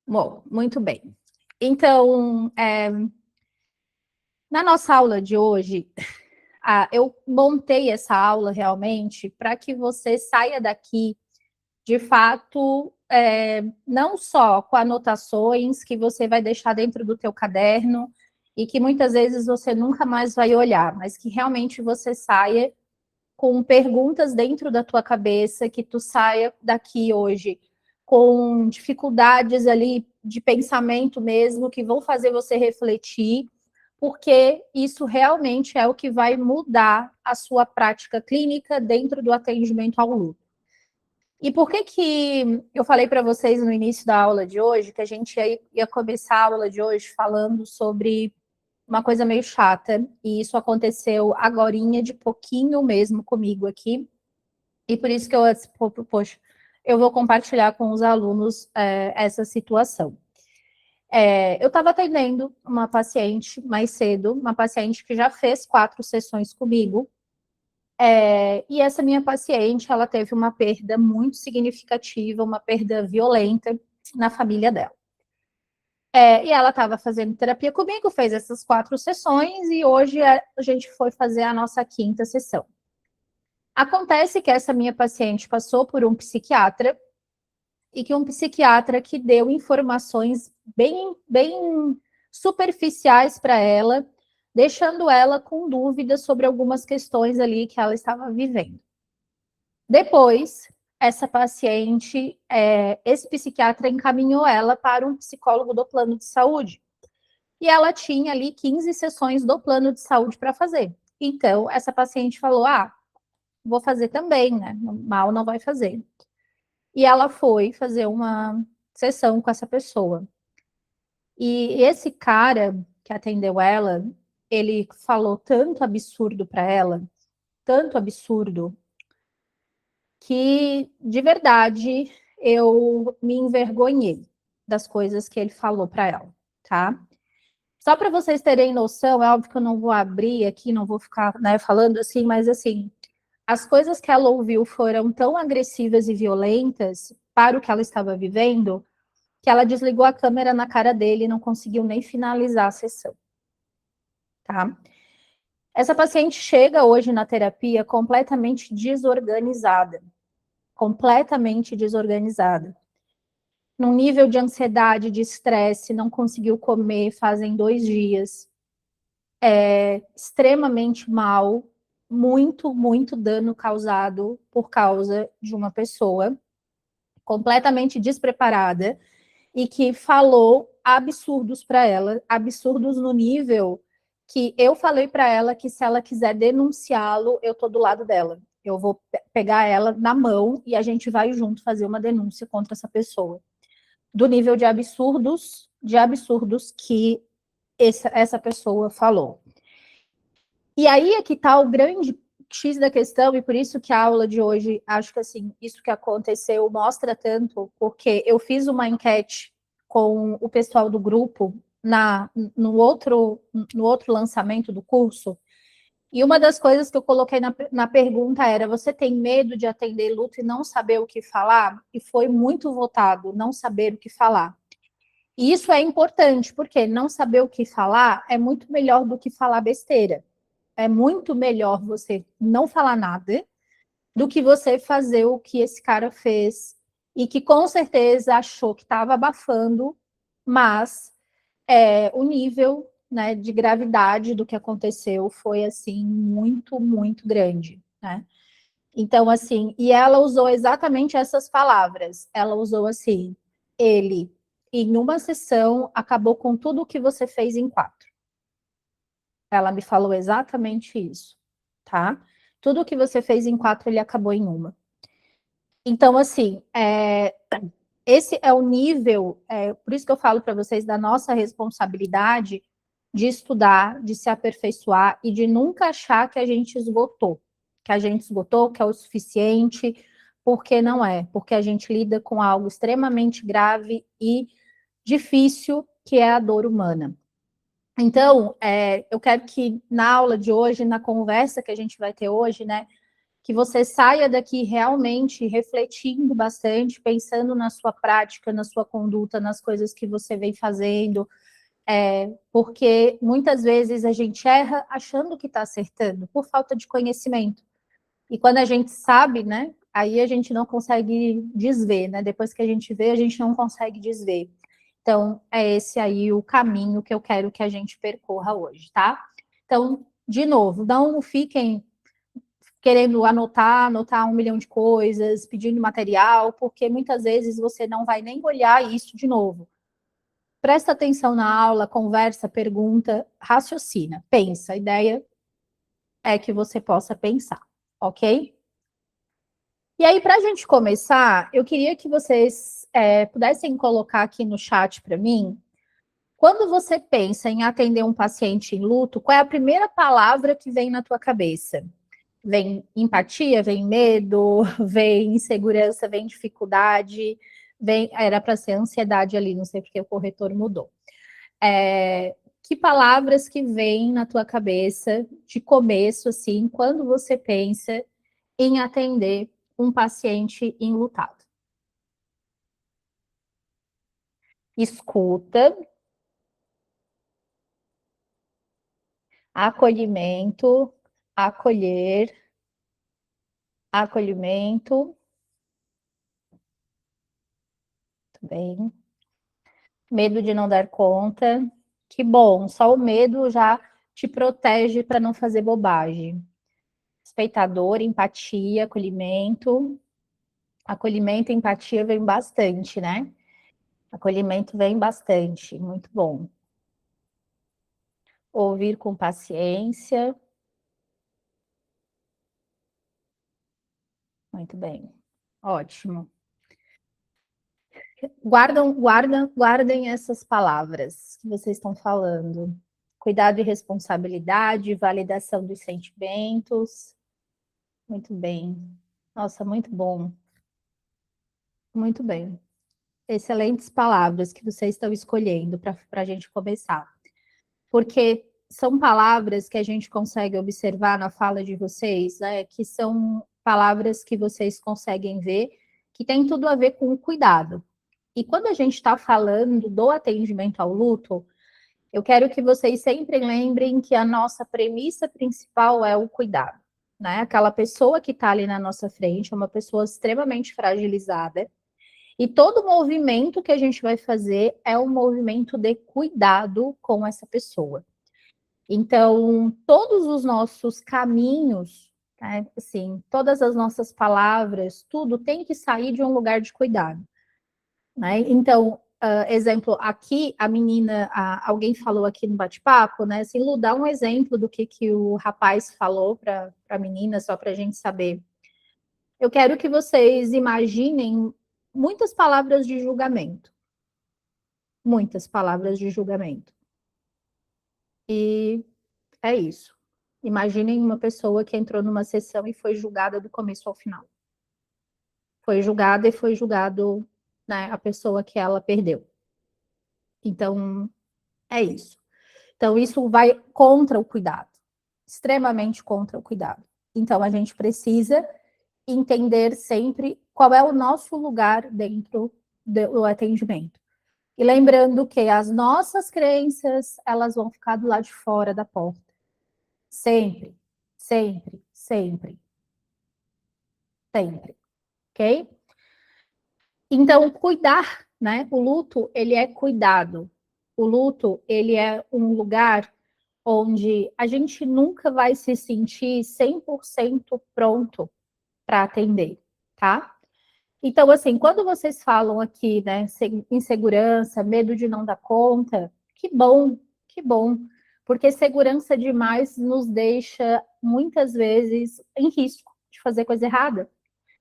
Bom, muito bem. Então, na nossa aula de hoje, eu montei essa aula realmente para que você saia daqui, de fato, não só com anotações que você vai deixar dentro do teu caderno e que muitas vezes você nunca mais vai olhar, mas que realmente você saia com perguntas dentro da tua cabeça, que tu saia daqui hoje com dificuldades ali de pensamento mesmo, que vão fazer você refletir, porque isso realmente é o que vai mudar a sua prática clínica dentro do atendimento ao luto. E por que eu falei para vocês no início da aula de hoje que a gente ia começar a aula de hoje falando sobre uma coisa meio chata, e isso aconteceu agorinha de pouquinho mesmo comigo aqui, e por isso que eu, poxa, eu vou compartilhar com os alunos essa situação. Eu estava atendendo uma paciente mais cedo, uma paciente que já fez 4 sessões comigo, e essa minha paciente, ela teve uma perda muito significativa, uma perda violenta na família dela. E ela estava fazendo terapia comigo, fez essas 4 sessões, e hoje a gente foi fazer a nossa 5ª sessão. Acontece que essa minha paciente passou por um psiquiatra, e que um psiquiatra que deu informações bem superficiais para ela, deixando ela com dúvidas sobre algumas questões ali que ela estava vivendo. Depois, essa paciente, esse psiquiatra encaminhou ela para um psicólogo do plano de saúde. E ela tinha ali 15 sessões do plano de saúde para fazer. Então, essa paciente falou: vou fazer também, né? Mal não vai fazer. E ela foi fazer uma sessão com essa pessoa. E esse cara que atendeu ela, ele falou tanto absurdo para ela, tanto absurdo, que de verdade eu me envergonhei das coisas que ele falou para ela, tá? Só para vocês terem noção, é óbvio que eu não vou abrir aqui, não vou ficar, né, falando assim, mas assim, as coisas que ela ouviu foram tão agressivas e violentas para o que ela estava vivendo, que ela desligou a câmera na cara dele e não conseguiu nem finalizar a sessão, tá? Essa paciente chega hoje na terapia completamente desorganizada, num nível de ansiedade, de estresse, não conseguiu comer fazem 2 dias, extremamente mal, muito dano causado por causa de uma pessoa completamente despreparada e que falou absurdos para ela, absurdos no nível que eu falei para ela que se ela quiser denunciá-lo, eu tô do lado dela. Eu vou pegar ela na mão e a gente vai junto fazer uma denúncia contra essa pessoa. Do nível de absurdos que essa pessoa falou. E aí é que está o grande X da questão, e por isso que a aula de hoje, acho que assim, isso que aconteceu mostra tanto, porque eu fiz uma enquete com o pessoal do grupo no outro lançamento do curso, e uma das coisas que eu coloquei na pergunta era: você tem medo de atender luto e não saber o que falar? E foi muito votado, não saber o que falar. E isso é importante, porque não saber o que falar é muito melhor do que falar besteira. É muito melhor você não falar nada do que você fazer o que esse cara fez e que com certeza achou que estava abafando, mas o nível, né, de gravidade do que aconteceu foi assim muito grande, né? Então assim, e ela usou exatamente essas palavras. Ela usou assim: ele em uma sessão acabou com tudo o que você fez em 4. Ela me falou exatamente isso, tá? Tudo que você fez em 4, ele acabou em uma. Então, assim, esse é o nível, por isso que eu falo para vocês da nossa responsabilidade de estudar, de se aperfeiçoar e de nunca achar que a gente esgotou, que é o suficiente, porque não é, porque a gente lida com algo extremamente grave e difícil, que é a dor humana. Então, eu quero que na aula de hoje, na conversa que a gente vai ter hoje, né, que você saia daqui realmente refletindo bastante, pensando na sua prática, na sua conduta, nas coisas que você vem fazendo, porque muitas vezes a gente erra achando que está acertando, por falta de conhecimento. E quando a gente sabe, né, aí a gente não consegue desver, né? Depois que a gente vê, a gente não consegue desver. Então, é esse aí o caminho que eu quero que a gente percorra hoje, tá? Então, de novo, não fiquem querendo anotar 1 milhão de coisas, pedindo material, porque muitas vezes você não vai nem olhar isso de novo. Presta atenção na aula, conversa, pergunta, raciocina, pensa. A ideia é que você possa pensar, ok? E aí, para a gente começar, eu queria que vocês pudessem colocar aqui no chat para mim, quando você pensa em atender um paciente em luto, qual é a primeira palavra que vem na tua cabeça? Vem empatia, vem medo, vem insegurança, vem dificuldade, era para ser ansiedade ali, não sei porque o corretor mudou. Que palavras que vêm na tua cabeça de começo, assim, quando você pensa em atender um paciente enlutado? Escuta, acolhimento, acolher, acolhimento, bem. Medo de não dar conta. Que bom, só o medo já te protege para não fazer bobagem. Respeitador, empatia, acolhimento. Acolhimento e empatia vem bastante, né? Acolhimento vem bastante, muito bom. Ouvir com paciência. Muito bem. Ótimo. Guardem essas palavras que vocês estão falando. Cuidado e responsabilidade, validação dos sentimentos. Muito bem. Nossa, muito bom. Muito bem. Excelentes palavras que vocês estão escolhendo para a gente começar. Porque são palavras que a gente consegue observar na fala de vocês, né? Que são palavras que vocês conseguem ver que tem tudo a ver com o cuidado. E quando a gente está falando do atendimento ao luto, eu quero que vocês sempre lembrem que a nossa premissa principal é o cuidado, né? Aquela pessoa que está ali na nossa frente é uma pessoa extremamente fragilizada, e todo movimento que a gente vai fazer é um movimento de cuidado com essa pessoa. Então, todos os nossos caminhos, né, assim, todas as nossas palavras, tudo tem que sair de um lugar de cuidado, né? Então, exemplo, aqui a menina, alguém falou aqui no bate-papo, né? Assim, Lu, dá um exemplo do que o rapaz falou para a menina, só para a gente saber. Eu quero que vocês imaginem muitas palavras de julgamento. Muitas palavras de julgamento. E é isso. Imaginem uma pessoa que entrou numa sessão e foi julgada do começo ao final. Foi julgada e foi julgado, né, a pessoa que ela perdeu. Então, é isso. Então, isso vai contra o cuidado. Extremamente contra o cuidado. Então, a gente precisa entender sempre qual é o nosso lugar dentro do atendimento. E lembrando que as nossas crenças, elas vão ficar do lado de fora da porta. Sempre, sempre, sempre. Sempre. Ok? Então, cuidar, né? O luto, ele é cuidado. O luto, ele é um lugar onde a gente nunca vai se sentir 100% pronto para atender, tá? Então, assim, quando vocês falam aqui, né, insegurança, medo de não dar conta, que bom, porque segurança demais nos deixa, muitas vezes, em risco de fazer coisa errada.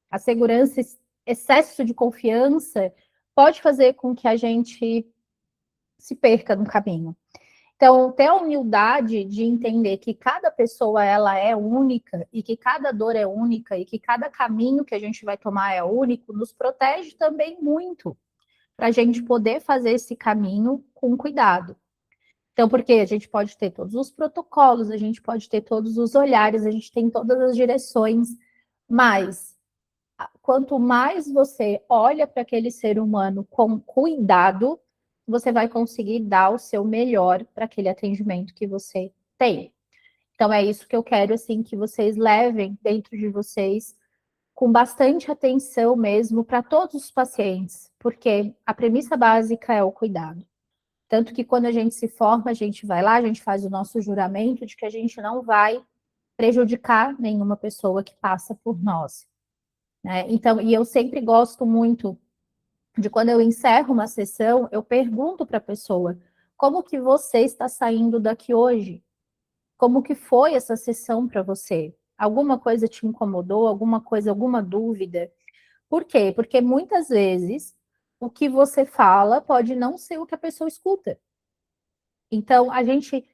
A segurança, excesso de confiança, pode fazer com que a gente se perca no caminho. Então, ter a humildade de entender que cada pessoa ela é única e que cada dor é única e que cada caminho que a gente vai tomar é único, nos protege também muito para a gente poder fazer esse caminho com cuidado. Então, porque a gente pode ter todos os protocolos, a gente pode ter todos os olhares, a gente tem todas as direções, Mas quanto mais você olha para aquele ser humano com cuidado, você vai conseguir dar o seu melhor para aquele atendimento que você tem. Então é isso que eu quero assim que vocês levem dentro de vocês com bastante atenção mesmo para todos os pacientes, porque a premissa básica é o cuidado. Tanto que quando a gente se forma, a gente vai lá, a gente faz o nosso juramento de que a gente não vai prejudicar nenhuma pessoa que passa por nós. Né? Então, e eu sempre gosto muito de quando eu encerro uma sessão, eu pergunto para a pessoa como que você está saindo daqui hoje? Como que foi essa sessão para você? Alguma coisa te incomodou? Alguma coisa, alguma dúvida? Por quê? Porque muitas vezes o que você fala pode não ser o que a pessoa escuta. Então, a gente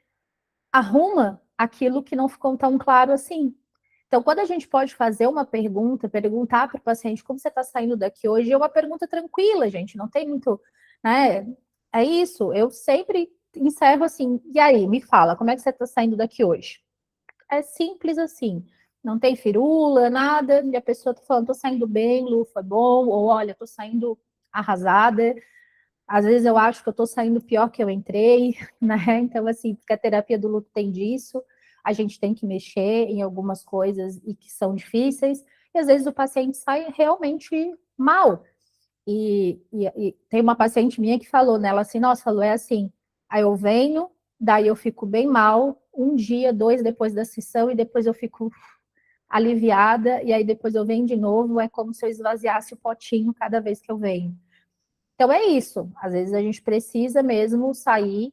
arruma aquilo que não ficou tão claro assim. Então, quando a gente pode fazer uma pergunta, perguntar para o paciente como você está saindo daqui hoje, é uma pergunta tranquila, gente, não tem muito, né? É isso, eu sempre encerro assim, e aí, me fala, como é que você está saindo daqui hoje? É simples assim, não tem firula, nada, e a pessoa está falando, estou saindo bem, Lu, foi bom, ou olha, estou saindo arrasada, às vezes eu acho que eu estou saindo pior que eu entrei, né? Então, assim, porque a terapia do luto tem disso, a gente tem que mexer em algumas coisas e que são difíceis, e às vezes o paciente sai realmente mal. E tem uma paciente minha que falou nela assim, nossa, Lu, é assim, aí eu venho, daí eu fico bem mal, um dia, dois depois da sessão, e depois eu fico aliviada, e aí depois eu venho de novo, é como se eu esvaziasse o potinho cada vez que eu venho. Então é isso. Às vezes a gente precisa mesmo sair,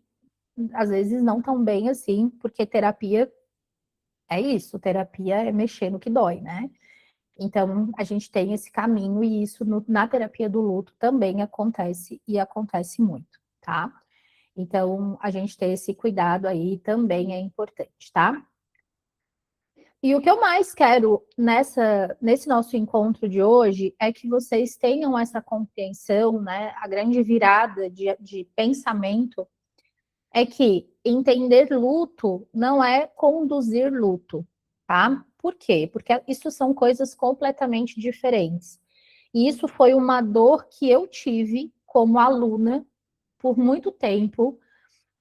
às vezes não tão bem assim, porque terapia é isso, terapia é mexer no que dói, né? Então a gente tem esse caminho e isso na terapia do luto também acontece e acontece muito, tá? Então a gente ter esse cuidado aí também é importante, tá? E o que eu mais quero nesse nosso encontro de hoje é que vocês tenham essa compreensão, né? A grande virada de pensamento é que entender luto não é conduzir luto, tá? Por quê? Porque isso são coisas completamente diferentes. E isso foi uma dor que eu tive como aluna por muito tempo,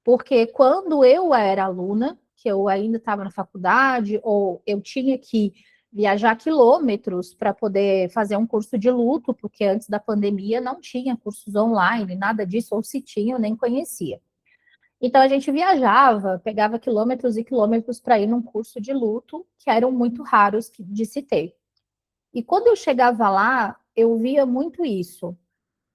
porque quando eu era aluna, que eu ainda estava na faculdade, ou eu tinha que viajar quilômetros para poder fazer um curso de luto, porque antes da pandemia não tinha cursos online, nada disso, ou se tinha, eu nem conhecia. Então a gente viajava, pegava quilômetros e quilômetros para ir num curso de luto, que eram muito raros de se ter. E quando eu chegava lá, eu via muito isso.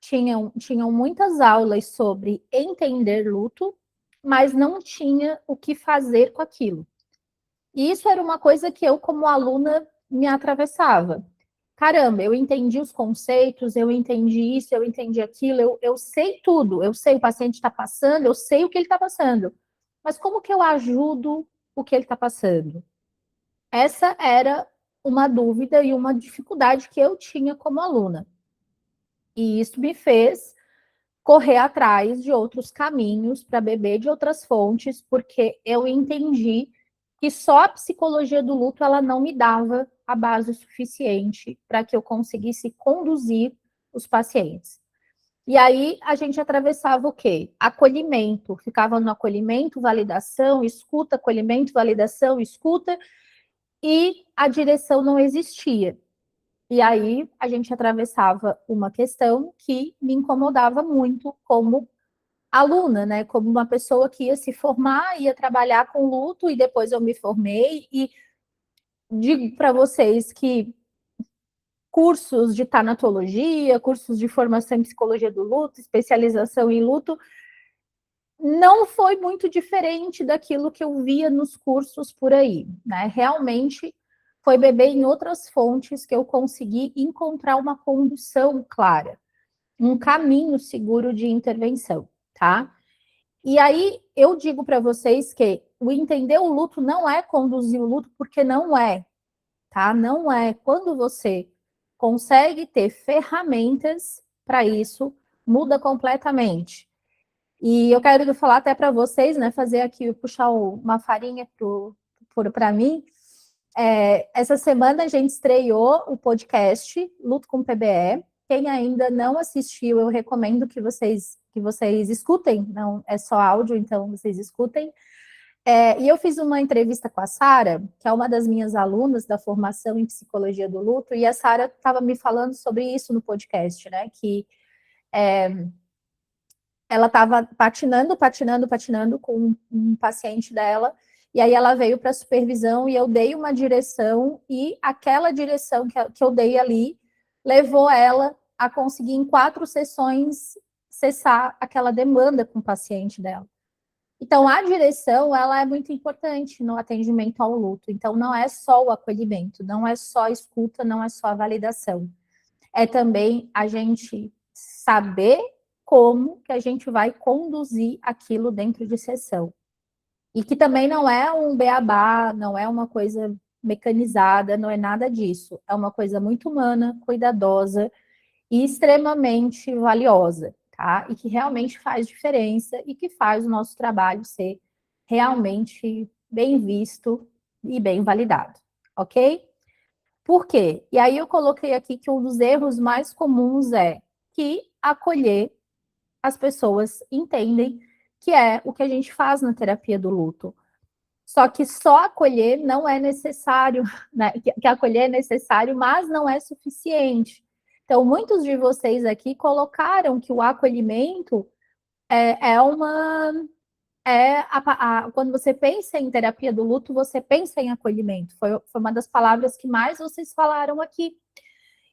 Tinham muitas aulas sobre entender luto, mas não tinha o que fazer com aquilo. E isso era uma coisa que eu, como aluna, me atravessava. Caramba, eu entendi os conceitos, eu entendi isso, eu entendi aquilo, eu sei tudo, eu sei o paciente está passando, eu sei o que ele está passando. Mas como que eu ajudo o que ele está passando? Essa era uma dúvida e uma dificuldade que eu tinha como aluna. E isso me fez correr atrás de outros caminhos para beber de outras fontes, porque eu entendi que só a psicologia do luto ela não me dava a base suficiente para que eu conseguisse conduzir os pacientes. E aí a gente atravessava o quê? Acolhimento, ficava no acolhimento, validação, escuta, acolhimento, validação, escuta, e a direção não existia. E aí a gente atravessava uma questão que me incomodava muito como aluna, né? Como uma pessoa que ia se formar, ia trabalhar com luto, e depois eu me formei. E digo para vocês que cursos de tanatologia, cursos de formação em psicologia do luto, especialização em luto, não foi muito diferente daquilo que eu via nos cursos por aí, né? Realmente foi beber em outras fontes que eu consegui encontrar uma condução clara, um caminho seguro de intervenção, tá? E aí eu digo para vocês que o entender o luto não é conduzir o luto, porque não é, tá? Não é. Quando você consegue ter ferramentas para isso, muda completamente. E eu quero falar até para vocês, né? Fazer aqui, puxar uma farinha para mim. Essa semana a gente estreou o podcast Luto com PBE. Quem ainda não assistiu, eu recomendo que vocês escutem. Não é só áudio, então vocês escutem. E eu fiz uma entrevista com a Sara, que é uma das minhas alunas da formação em psicologia do luto, e a Sara estava me falando sobre isso no podcast, né? Que ela estava patinando com um paciente dela, e aí ela veio para a supervisão e eu dei uma direção, e aquela direção que eu dei ali levou ela a conseguir, em 4 sessões, cessar aquela demanda com o paciente dela. Então, a direção, ela é muito importante no atendimento ao luto. Então, não é só o acolhimento, não é só a escuta, não é só a validação. É também a gente saber como que a gente vai conduzir aquilo dentro de sessão. E que também não é um beabá, não é uma coisa mecanizada, não é nada disso. É uma coisa muito humana, cuidadosa e extremamente valiosa, tá? E que realmente faz diferença e que faz o nosso trabalho ser realmente bem visto e bem validado, ok? Por quê? E aí eu coloquei aqui que um dos erros mais comuns é que acolher, as pessoas entendem que é o que a gente faz na terapia do luto. Só que só acolher não é necessário, né? Que acolher é necessário, mas não é suficiente. Então, muitos de vocês aqui colocaram que o acolhimento quando você pensa em terapia do luto, você pensa em acolhimento. Foi uma das palavras que mais vocês falaram aqui.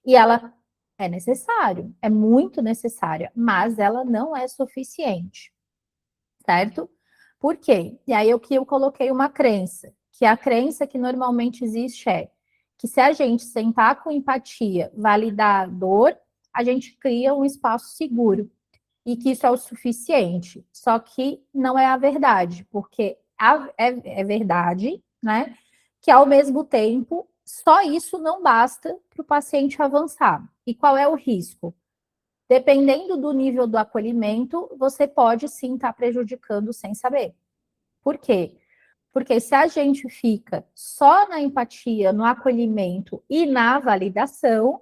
E ela é necessário, é muito necessária, mas ela não é suficiente, certo? Por quê? E aí eu coloquei uma crença, que a crença que normalmente existe é que se a gente sentar com empatia, validar a dor, a gente cria um espaço seguro e que isso é o suficiente. Só que não é a verdade, porque é verdade, né? Que ao mesmo tempo, só isso não basta para o paciente avançar. E qual é o risco? Dependendo do nível do acolhimento, você pode sim estar prejudicando sem saber. Por quê? Porque se a gente fica só na empatia, no acolhimento e na validação,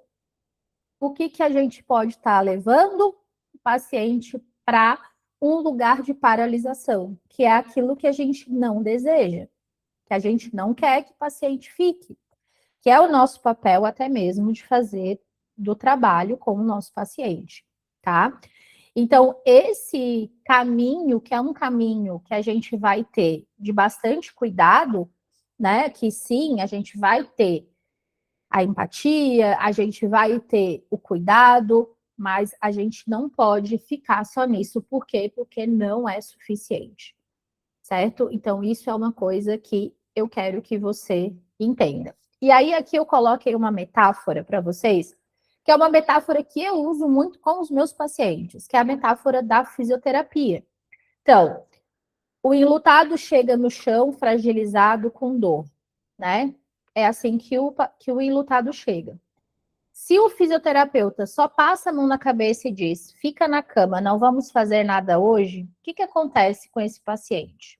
o que a gente pode estar levando o paciente para um lugar de paralisação, que é aquilo que a gente não deseja, que a gente não quer que o paciente fique, que é o nosso papel até mesmo de fazer do trabalho com o nosso paciente, tá? Então, esse caminho, que é um caminho que a gente vai ter de bastante cuidado, né? Que sim, a gente vai ter a empatia, a gente vai ter o cuidado, mas a gente não pode ficar só nisso. Por quê? Porque não é suficiente, certo? Então, isso é uma coisa que eu quero que você entenda. E aí, aqui eu coloquei uma metáfora para vocês, que é uma metáfora que eu uso muito com os meus pacientes, que é a metáfora da fisioterapia. Então, o enlutado chega no chão fragilizado com dor, né? É assim que o enlutado chega. Se o fisioterapeuta só passa a mão na cabeça e diz, fica na cama, não vamos fazer nada hoje, o que acontece com esse paciente?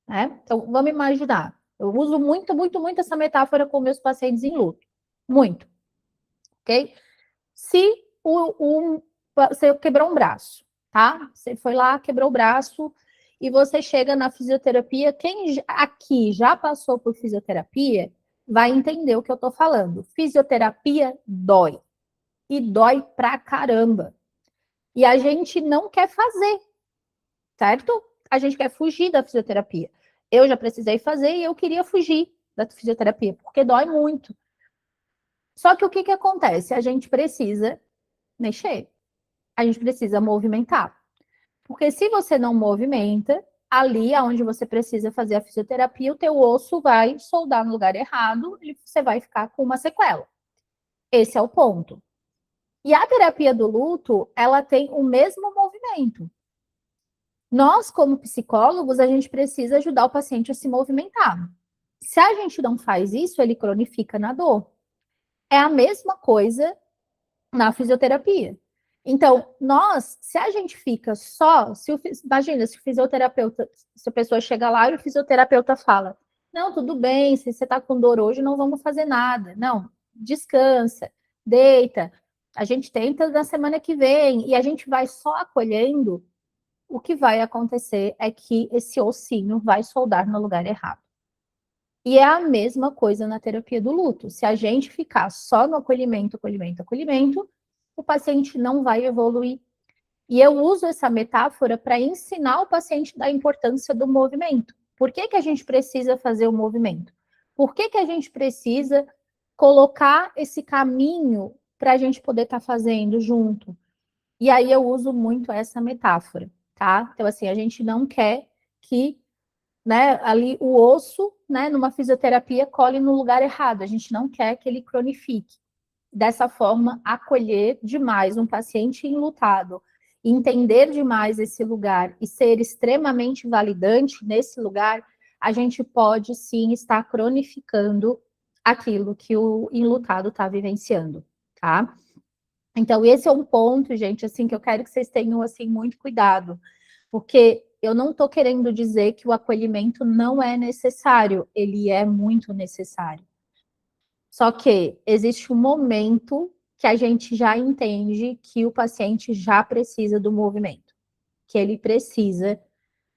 Né? Então, vamos imaginar. Eu uso muito, muito, muito essa metáfora com meus pacientes em luto. Muito. Ok? Se você quebrou um braço, tá? Você foi lá, quebrou o braço, e você chega na fisioterapia, quem aqui já passou por fisioterapia vai entender o que eu tô falando. Fisioterapia dói. E dói pra caramba. E a gente não quer fazer, certo? A gente quer fugir da fisioterapia. Eu já precisei fazer e eu queria fugir da fisioterapia, porque dói muito. Só que o que acontece? A gente precisa mexer. A gente precisa movimentar. Porque se você não movimenta, ali onde você precisa fazer a fisioterapia, o teu osso vai soldar no lugar errado e você vai ficar com uma sequela. Esse é o ponto. E a terapia do luto, ela tem o mesmo movimento. Nós, como psicólogos, a gente precisa ajudar o paciente a se movimentar. Se a gente não faz isso, ele cronifica na dor. É a mesma coisa na fisioterapia. Então, se a gente fica só, imagina, se o fisioterapeuta, se a pessoa chega lá e o fisioterapeuta fala, Não, tudo bem, se você está com dor hoje, não vamos fazer nada. Não, descansa, deita. A gente tenta na semana que vem e a gente vai só acolhendo. O que vai acontecer é que esse ossinho vai soldar no lugar errado. E é a mesma coisa na terapia do luto. Se a gente ficar só no acolhimento, acolhimento, acolhimento, o paciente não vai evoluir. E eu uso essa metáfora para ensinar o paciente da importância do movimento. Por que, que a gente precisa fazer o movimento? Por que, que a gente precisa colocar esse caminho para a gente poder estar fazendo junto? E aí eu uso muito essa metáfora, tá? Então, assim, a gente não quer que, né, ali o osso, né, numa fisioterapia, cole no lugar errado. A gente não quer que ele cronifique. Dessa forma, acolher demais um paciente enlutado, entender demais esse lugar e ser extremamente validante nesse lugar, a gente pode sim estar cronificando aquilo que o enlutado está vivenciando, tá? Então, esse é um ponto, gente, assim, que eu quero que vocês tenham, assim, muito cuidado, porque eu não estou querendo dizer que o acolhimento não é necessário, ele é muito necessário. Só que existe um momento que a gente já entende que o paciente já precisa do movimento, que ele precisa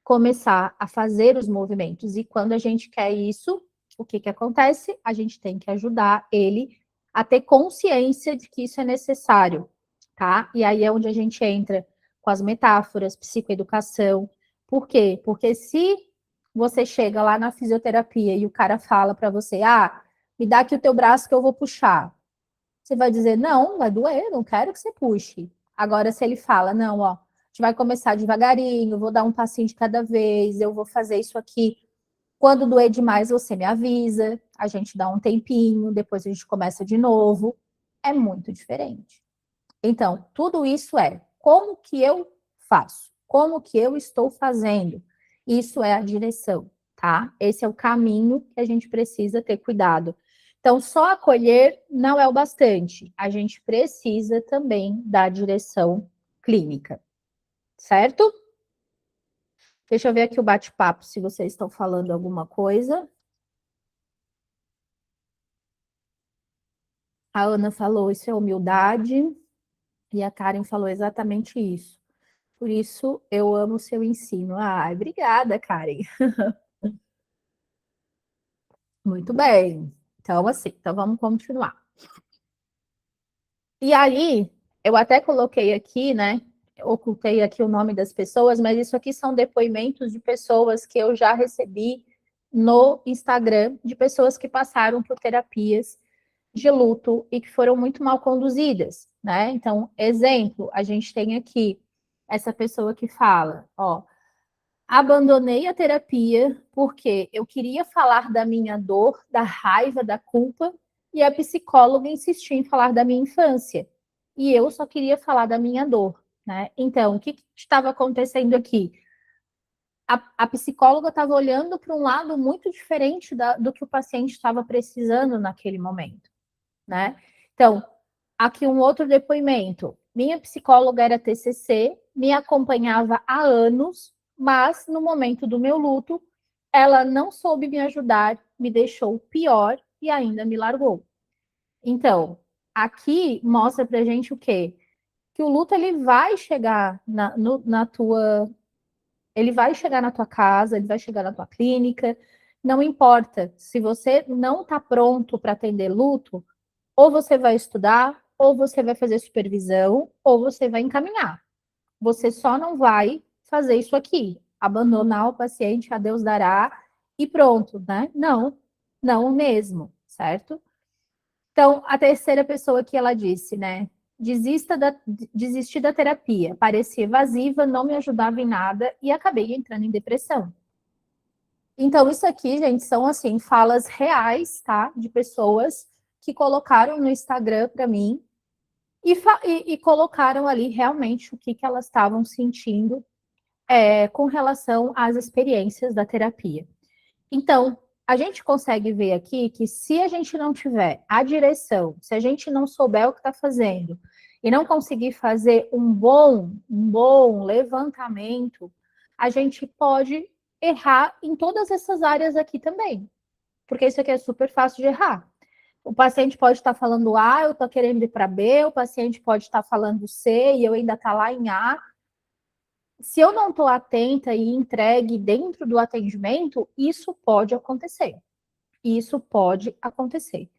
começar a fazer os movimentos. E quando a gente quer isso, o que, que acontece? A gente tem que ajudar ele a ter consciência de que isso é necessário, tá? E aí é onde a gente entra com as metáforas, psicoeducação. Por quê? Porque se você chega lá na fisioterapia e o cara fala para você, me dá aqui o teu braço que eu vou puxar. Você vai dizer, não, vai doer, não quero que você puxe. Agora, se ele fala, não, ó, a gente vai começar devagarinho, vou dar um passinho de cada vez, eu vou fazer isso aqui. Quando doer demais, você me avisa, a gente dá um tempinho, depois a gente começa de novo. É muito diferente. Então, tudo isso é como que eu faço, como que eu estou fazendo. Isso é a direção, tá? Esse é o caminho que a gente precisa ter cuidado. Então, só acolher não é o bastante. A gente precisa também da direção clínica, certo? Deixa eu ver aqui o bate-papo, se vocês estão falando alguma coisa. A Ana falou, isso é humildade. E a Karen falou exatamente isso. Por isso, eu amo o seu ensino. Obrigada, Karen. Muito bem. Então, assim, então vamos continuar. E aí, eu até coloquei aqui, né? Ocultei aqui o nome das pessoas, mas isso aqui são depoimentos de pessoas que eu já recebi no Instagram, de pessoas que passaram por terapias de luto e que foram muito mal conduzidas, né? Então, exemplo, a gente tem aqui essa pessoa que fala, ó, abandonei a terapia porque eu queria falar da minha dor, da raiva, da culpa, e a psicóloga insistiu em falar da minha infância. E eu só queria falar da minha dor, né? Então, o que estava acontecendo aqui? A psicóloga estava olhando para um lado muito diferente do que o paciente estava precisando naquele momento, né? Então, aqui um outro depoimento. Minha psicóloga era TCC, me acompanhava há anos, mas no momento do meu luto, ela não soube me ajudar, me deixou pior e ainda me largou. Então, aqui mostra pra gente o quê? Que o luto ele vai chegar na tua, ele vai chegar na tua casa, ele vai chegar na tua clínica, não importa. Se você não está pronto para atender luto, ou você vai estudar, ou você vai fazer supervisão, ou você vai encaminhar. Você só não vai fazer isso aqui, abandonar o paciente, a Deus dará e pronto, né? Não, não mesmo, certo? Então, a terceira pessoa que ela disse, né? Desisti da terapia, parecia evasiva, não me ajudava em nada e acabei entrando em depressão. Então, isso aqui, gente, são assim, falas reais, tá? De pessoas que colocaram no Instagram para mim e colocaram ali realmente o que elas estavam sentindo com relação às experiências da terapia. Então, a gente consegue ver aqui que se a gente não tiver a direção, se a gente não souber o que está fazendo e não conseguir fazer um bom levantamento, a gente pode errar em todas essas áreas aqui também. porque isso aqui é super fácil de errar. O paciente pode estar falando A, eu estou querendo ir para B, o paciente pode estar falando C e eu ainda estou lá em A. Se eu não estou atenta e entregue dentro do atendimento, isso pode acontecer. Isso pode acontecer.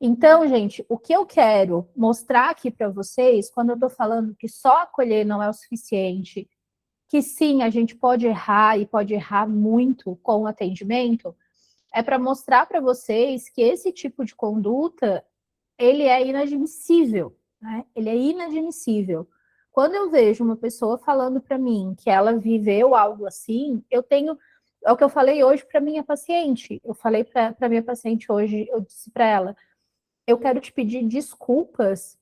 Então, gente, o que eu quero mostrar aqui para vocês, quando eu estou falando que só acolher não é o suficiente, que sim, a gente pode errar e pode errar muito com o atendimento, é para mostrar para vocês que esse tipo de conduta, ele é inadmissível, né? Ele é inadmissível. Quando eu vejo uma pessoa falando para mim que ela viveu algo assim, eu tenho, é o que eu falei hoje para minha paciente. Eu falei para minha paciente hoje, eu disse para ela, eu quero te pedir desculpas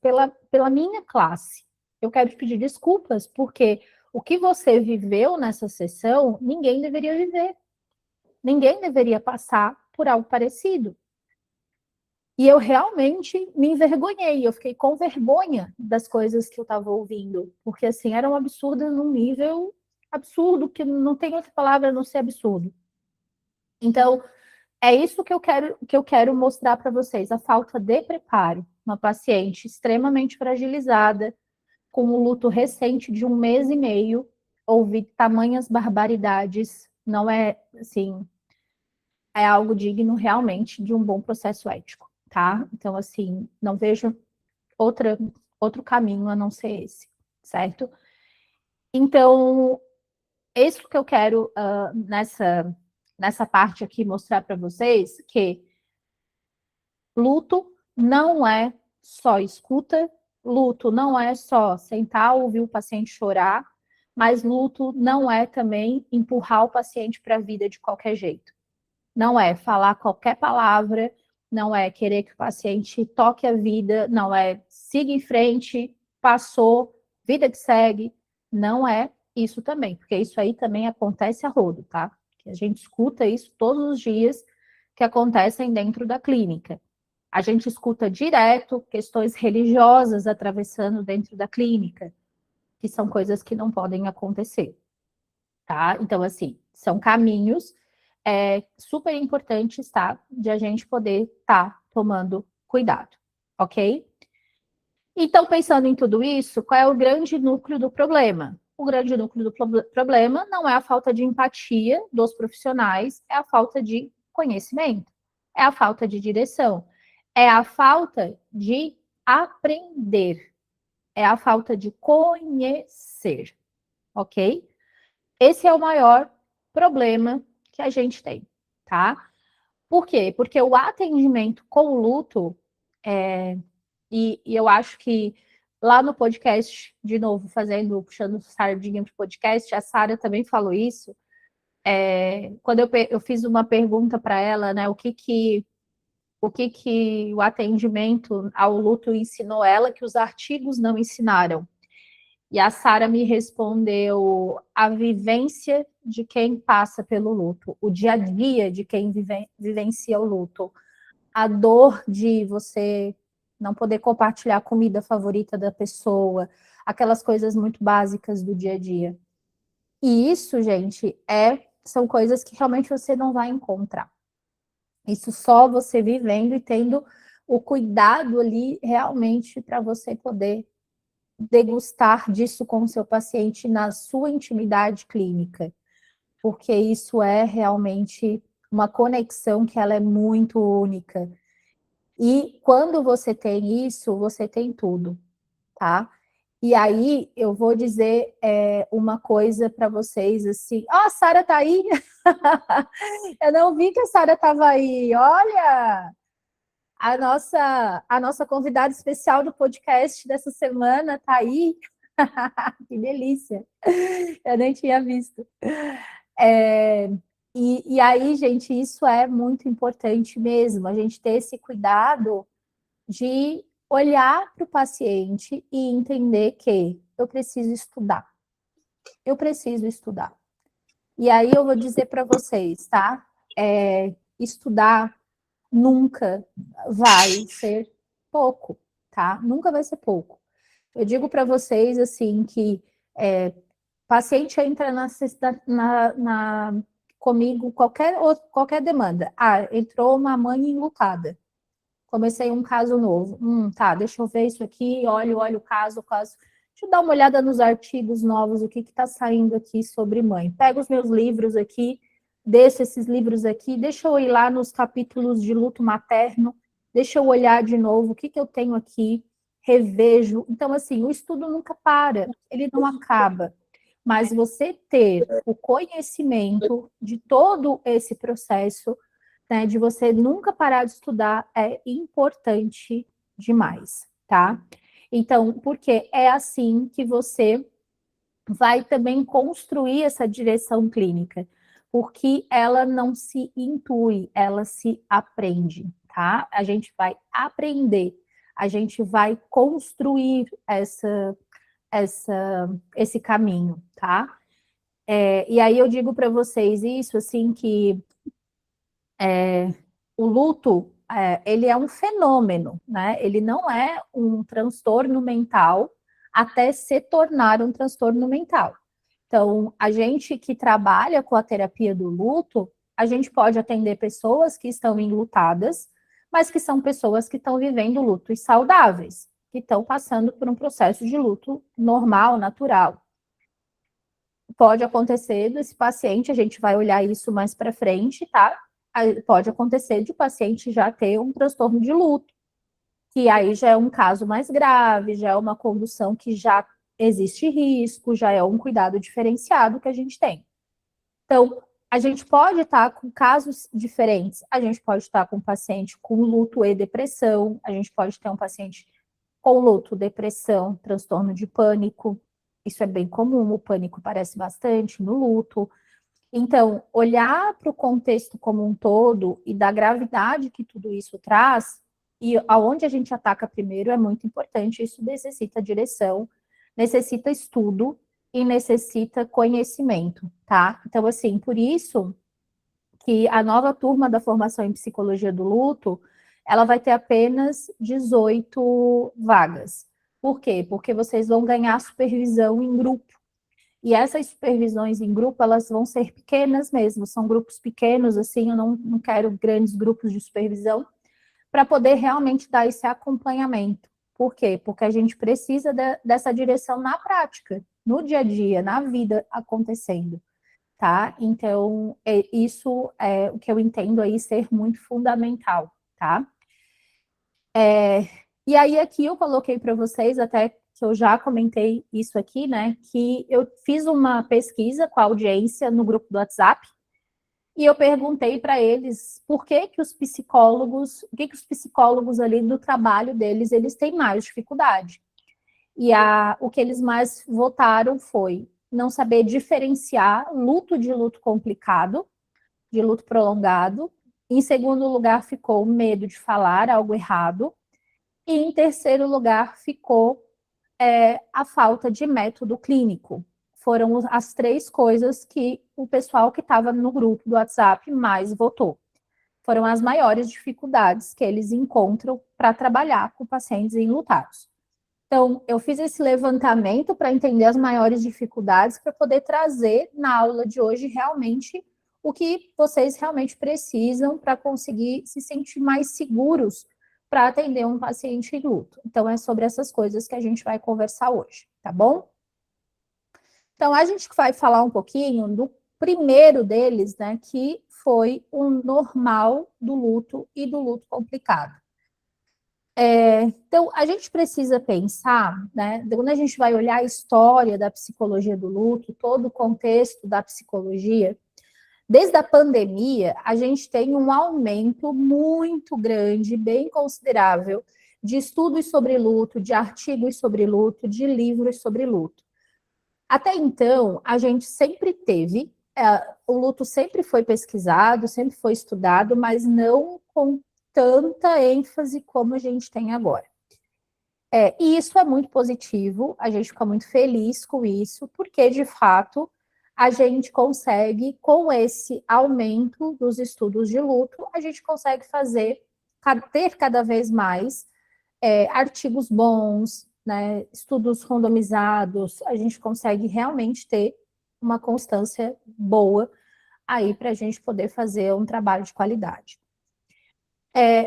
pela minha classe. Eu quero te pedir desculpas porque o que você viveu nessa sessão, ninguém deveria viver. Ninguém deveria passar por algo parecido. E eu realmente me envergonhei, eu fiquei com vergonha das coisas que eu estava ouvindo, porque assim, eram absurdas num nível absurdo, que não tem outra palavra a não ser absurdo. Então, é isso que eu quero mostrar para vocês, a falta de preparo. Uma paciente extremamente fragilizada, com um luto recente de 1 mês e meio, ouvir tamanhas barbaridades, não é, assim, é algo digno realmente de um bom processo ético, tá? Então, assim, não vejo outro caminho a não ser esse, certo? Então, isso que eu quero nessa parte aqui mostrar para vocês, que luto não é só escuta, luto não é só sentar, ouvir o paciente chorar, mas luto não é também empurrar o paciente para a vida de qualquer jeito. Não é falar qualquer palavra, não é querer que o paciente toque a vida, não é siga em frente, passou, vida que segue. Não é isso também, porque isso aí também acontece a rodo, tá? Que a gente escuta isso todos os dias que acontecem dentro da clínica. A gente escuta direto questões religiosas atravessando dentro da clínica, que são coisas que não podem acontecer, tá? Então, assim, são caminhos super importantes, tá? De a gente poder estar tomando cuidado, ok? Então, pensando em tudo isso, qual é o grande núcleo do problema? O grande núcleo do problema não é a falta de empatia dos profissionais, é a falta de conhecimento, é a falta de direção, é a falta de aprender, é a falta de conhecer, ok? Esse é o maior problema que a gente tem, tá? Por quê? Porque o atendimento com o luto, e eu acho que lá no podcast, de novo, puxando sardinha para o podcast, a Sara também falou isso. Quando eu fiz uma pergunta para ela, né, o atendimento ao luto ensinou ela que os artigos não ensinaram. E a Sara me respondeu a vivência de quem passa pelo luto, o dia a dia de quem vivencia o luto, a dor de você não poder compartilhar a comida favorita da pessoa, aquelas coisas muito básicas do dia a dia. E isso, gente, são coisas que realmente você não vai encontrar. Isso só você vivendo e tendo o cuidado ali realmente para você poder degustar disso com o seu paciente na sua intimidade clínica, porque isso é realmente uma conexão que ela é muito única. E quando você tem isso, você tem tudo, tá? E aí eu vou dizer uma coisa para vocês assim. Ó, a Sara tá aí. Eu não vi que a Sara estava aí. Olha, a nossa convidada especial do podcast dessa semana tá aí. Que delícia! Eu nem tinha visto. E aí, gente, isso é muito importante mesmo, a gente ter esse cuidado de olhar para o paciente e entender que eu preciso estudar. Eu preciso estudar. E aí eu vou dizer para vocês, tá? Estudar nunca vai ser pouco, tá? Nunca vai ser pouco. Eu digo para vocês, assim, que paciente entra comigo qualquer demanda. Ah, entrou uma mãe enlutada. Comecei um caso novo. Tá, deixa eu ver isso aqui, olho o caso. Deixa eu dar uma olhada nos artigos novos, o que está saindo aqui sobre mãe. Pego os meus livros aqui, deixo esses livros aqui, deixa eu ir lá nos capítulos de luto materno, deixa eu olhar de novo o que eu tenho aqui, revejo. Então, assim, o estudo nunca para, ele não acaba. Mas você ter o conhecimento de todo esse processo, né, de você nunca parar de estudar, é importante demais, tá? Então, porque é assim que você vai também construir essa direção clínica, porque ela não se intui, ela se aprende, tá? A gente vai aprender, a gente vai construir esse caminho, tá? E aí eu digo para vocês isso, assim, que o luto, ele é um fenômeno, né? Ele não é um transtorno mental até se tornar um transtorno mental. Então, a gente que trabalha com a terapia do luto, a gente pode atender pessoas que estão enlutadas, mas que são pessoas que estão vivendo lutos saudáveis, que estão passando por um processo de luto normal, natural. Pode acontecer desse paciente, a gente vai olhar isso mais para frente, tá? Pode acontecer de o paciente já ter um transtorno de luto, que aí já é um caso mais grave, já é uma condução que já existe risco, já é um cuidado diferenciado que a gente tem. Então, a gente pode estar com casos diferentes, a gente pode estar com um paciente com luto e depressão, a gente pode ter um paciente com luto, depressão, transtorno de pânico, isso é bem comum, o pânico aparece bastante no luto. Então, olhar para o contexto como um todo e da gravidade que tudo isso traz, e aonde a gente ataca primeiro é muito importante, isso necessita direção, necessita estudo e necessita conhecimento, tá? Então, assim, por isso que a nova turma da formação em psicologia do luto, ela vai ter apenas 18 vagas. Por quê? Porque vocês vão ganhar supervisão em grupo. E essas supervisões em grupo, elas vão ser pequenas mesmo, são grupos pequenos, assim, eu não quero grandes grupos de supervisão, para poder realmente dar esse acompanhamento. Por quê? Porque a gente precisa dessa direção na prática, no dia a dia, na vida acontecendo, tá? Então, isso é o que eu entendo aí ser muito fundamental, tá? E aí aqui eu coloquei para vocês, até que eu já comentei isso aqui, né, que eu fiz uma pesquisa com a audiência no grupo do WhatsApp, e eu perguntei para eles por que os psicólogos, o que os psicólogos ali do trabalho deles, eles têm mais dificuldade. E o que eles mais votaram foi não saber diferenciar luto de luto complicado, de luto prolongado. Em segundo lugar, ficou o medo de falar algo errado. E em terceiro lugar, ficou a falta de método clínico. Foram as três coisas que o pessoal que estava no grupo do WhatsApp mais votou. Foram as maiores dificuldades que eles encontram para trabalhar com pacientes enlutados. Então, eu fiz esse levantamento para entender as maiores dificuldades, para poder trazer na aula de hoje realmente o que vocês realmente precisam para conseguir se sentir mais seguros para atender um paciente em luto. Então, é sobre essas coisas que a gente vai conversar hoje, tá bom? Então, a gente vai falar um pouquinho do primeiro deles, né, que foi o normal do luto e do luto complicado. Então, a gente precisa pensar, né, quando a gente vai olhar a história da psicologia do luto, todo o contexto da psicologia, desde a pandemia, a gente tem um aumento muito grande, bem considerável, de estudos sobre luto, de artigos sobre luto, de livros sobre luto. Até então, a gente sempre teve, o luto sempre foi pesquisado, sempre foi estudado, mas não com tanta ênfase como a gente tem agora. E isso é muito positivo, a gente fica muito feliz com isso, porque, de fato, a gente consegue, com esse aumento dos estudos de luto, a gente consegue ter cada vez mais artigos bons, né, estudos randomizados, a gente consegue realmente ter uma constância boa aí para a gente poder fazer um trabalho de qualidade.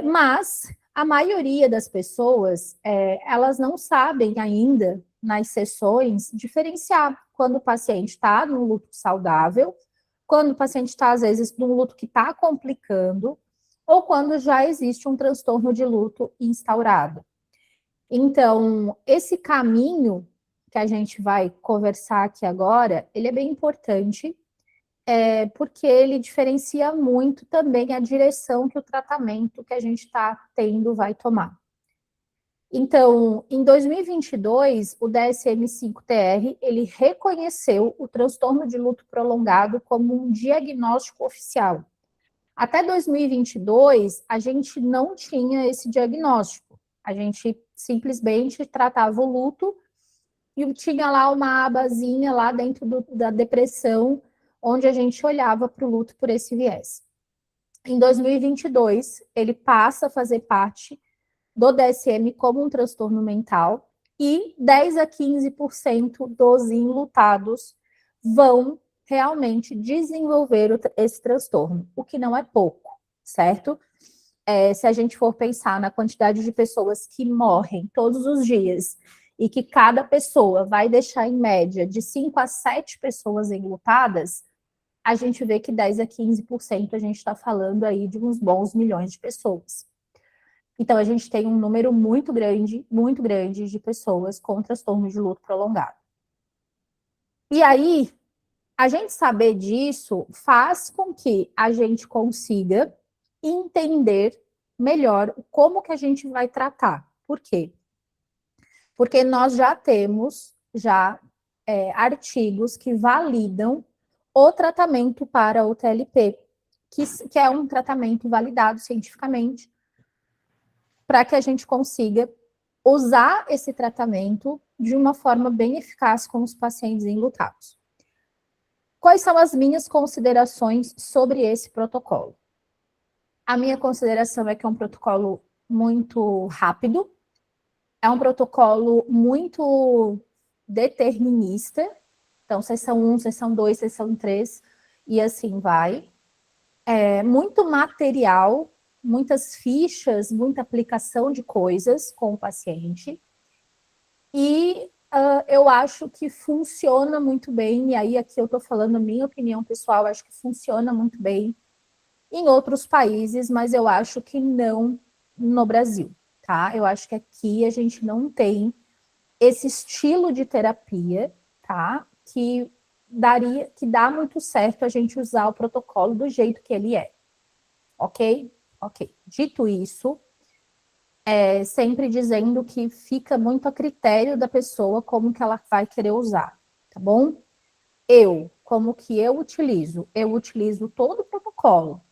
Mas a maioria das pessoas, elas não sabem ainda, nas sessões, diferenciar quando o paciente está num luto saudável, quando o paciente está, às vezes, num luto que está complicando, ou quando já existe um transtorno de luto instaurado. Então, esse caminho que a gente vai conversar aqui agora, ele é bem importante, porque ele diferencia muito também a direção que o tratamento que a gente está tendo vai tomar. Então, em 2022, o DSM-5-TR, ele reconheceu o transtorno de luto prolongado como um diagnóstico oficial. Até 2022, a gente não tinha esse diagnóstico. A gente simplesmente tratava o luto e tinha lá uma abazinha lá dentro da depressão, onde a gente olhava para o luto por esse viés. Em 2022, ele passa a fazer parte do DSM como um transtorno mental e 10 a 15% dos enlutados vão realmente desenvolver esse transtorno, o que não é pouco, certo? Se a gente for pensar na quantidade de pessoas que morrem todos os dias e que cada pessoa vai deixar, em média, de 5 a 7 pessoas enlutadas, a gente vê que 10 a 15% a gente está falando aí de uns bons milhões de pessoas. Então, a gente tem um número muito grande de pessoas com transtorno de luto prolongado. E aí, a gente saber disso faz com que a gente consiga entender melhor como que a gente vai tratar. Por quê? Porque nós já temos artigos que validam o tratamento para o TLP, que é um tratamento validado cientificamente, para que a gente consiga usar esse tratamento de uma forma bem eficaz com os pacientes enlutados. Quais são as minhas considerações sobre esse protocolo? A minha consideração é que é um protocolo muito rápido, é um protocolo muito determinista, então, sessão 1, sessão 2, sessão 3, e assim vai. Muito material, muitas fichas, muita aplicação de coisas com o paciente. E eu acho que funciona muito bem, e aí aqui eu estou falando a minha opinião pessoal, acho que funciona muito bem em outros países, mas eu acho que não no Brasil, tá? Eu acho que aqui a gente não tem esse estilo de terapia, tá? Que dá muito certo a gente usar o protocolo do jeito que ele é. Ok? Ok. Dito isso, sempre dizendo que fica muito a critério da pessoa como que ela vai querer usar, tá bom? Como que eu utilizo? Eu utilizo todo o protocolo,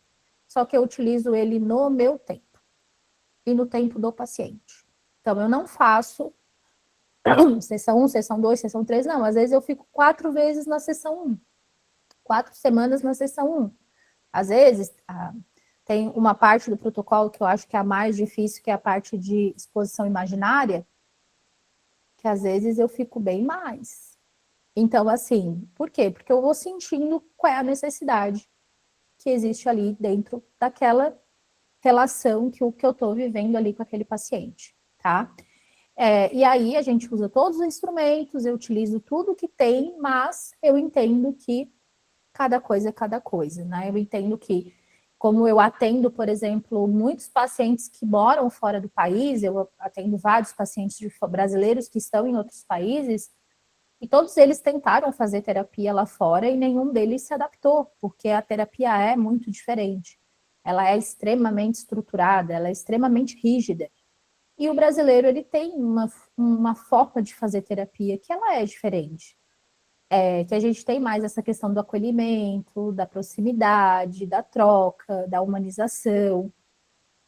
só que eu utilizo ele no meu tempo e no tempo do paciente. Então, eu não faço sessão 1, sessão 2, sessão 3, não. Às vezes eu fico 4 vezes na sessão 1, 4 semanas na sessão 1. Às vezes, tem uma parte do protocolo que eu acho que é a mais difícil, que é a parte de exposição imaginária, que às vezes eu fico bem mais. Então, assim, por quê? Porque eu vou sentindo qual é a necessidade que existe ali dentro daquela relação que eu estou vivendo ali com aquele paciente, tá? E aí a gente usa todos os instrumentos, eu utilizo tudo que tem, mas eu entendo que cada coisa é cada coisa, né? Eu entendo que, como eu atendo, por exemplo, muitos pacientes que moram fora do país, eu atendo vários pacientes brasileiros que estão em outros países, e todos eles tentaram fazer terapia lá fora e nenhum deles se adaptou, porque a terapia é muito diferente. Ela é extremamente estruturada, ela é extremamente rígida. E o brasileiro, ele tem uma forma de fazer terapia que ela é diferente. Que a gente tem mais essa questão do acolhimento, da proximidade, da troca, da humanização.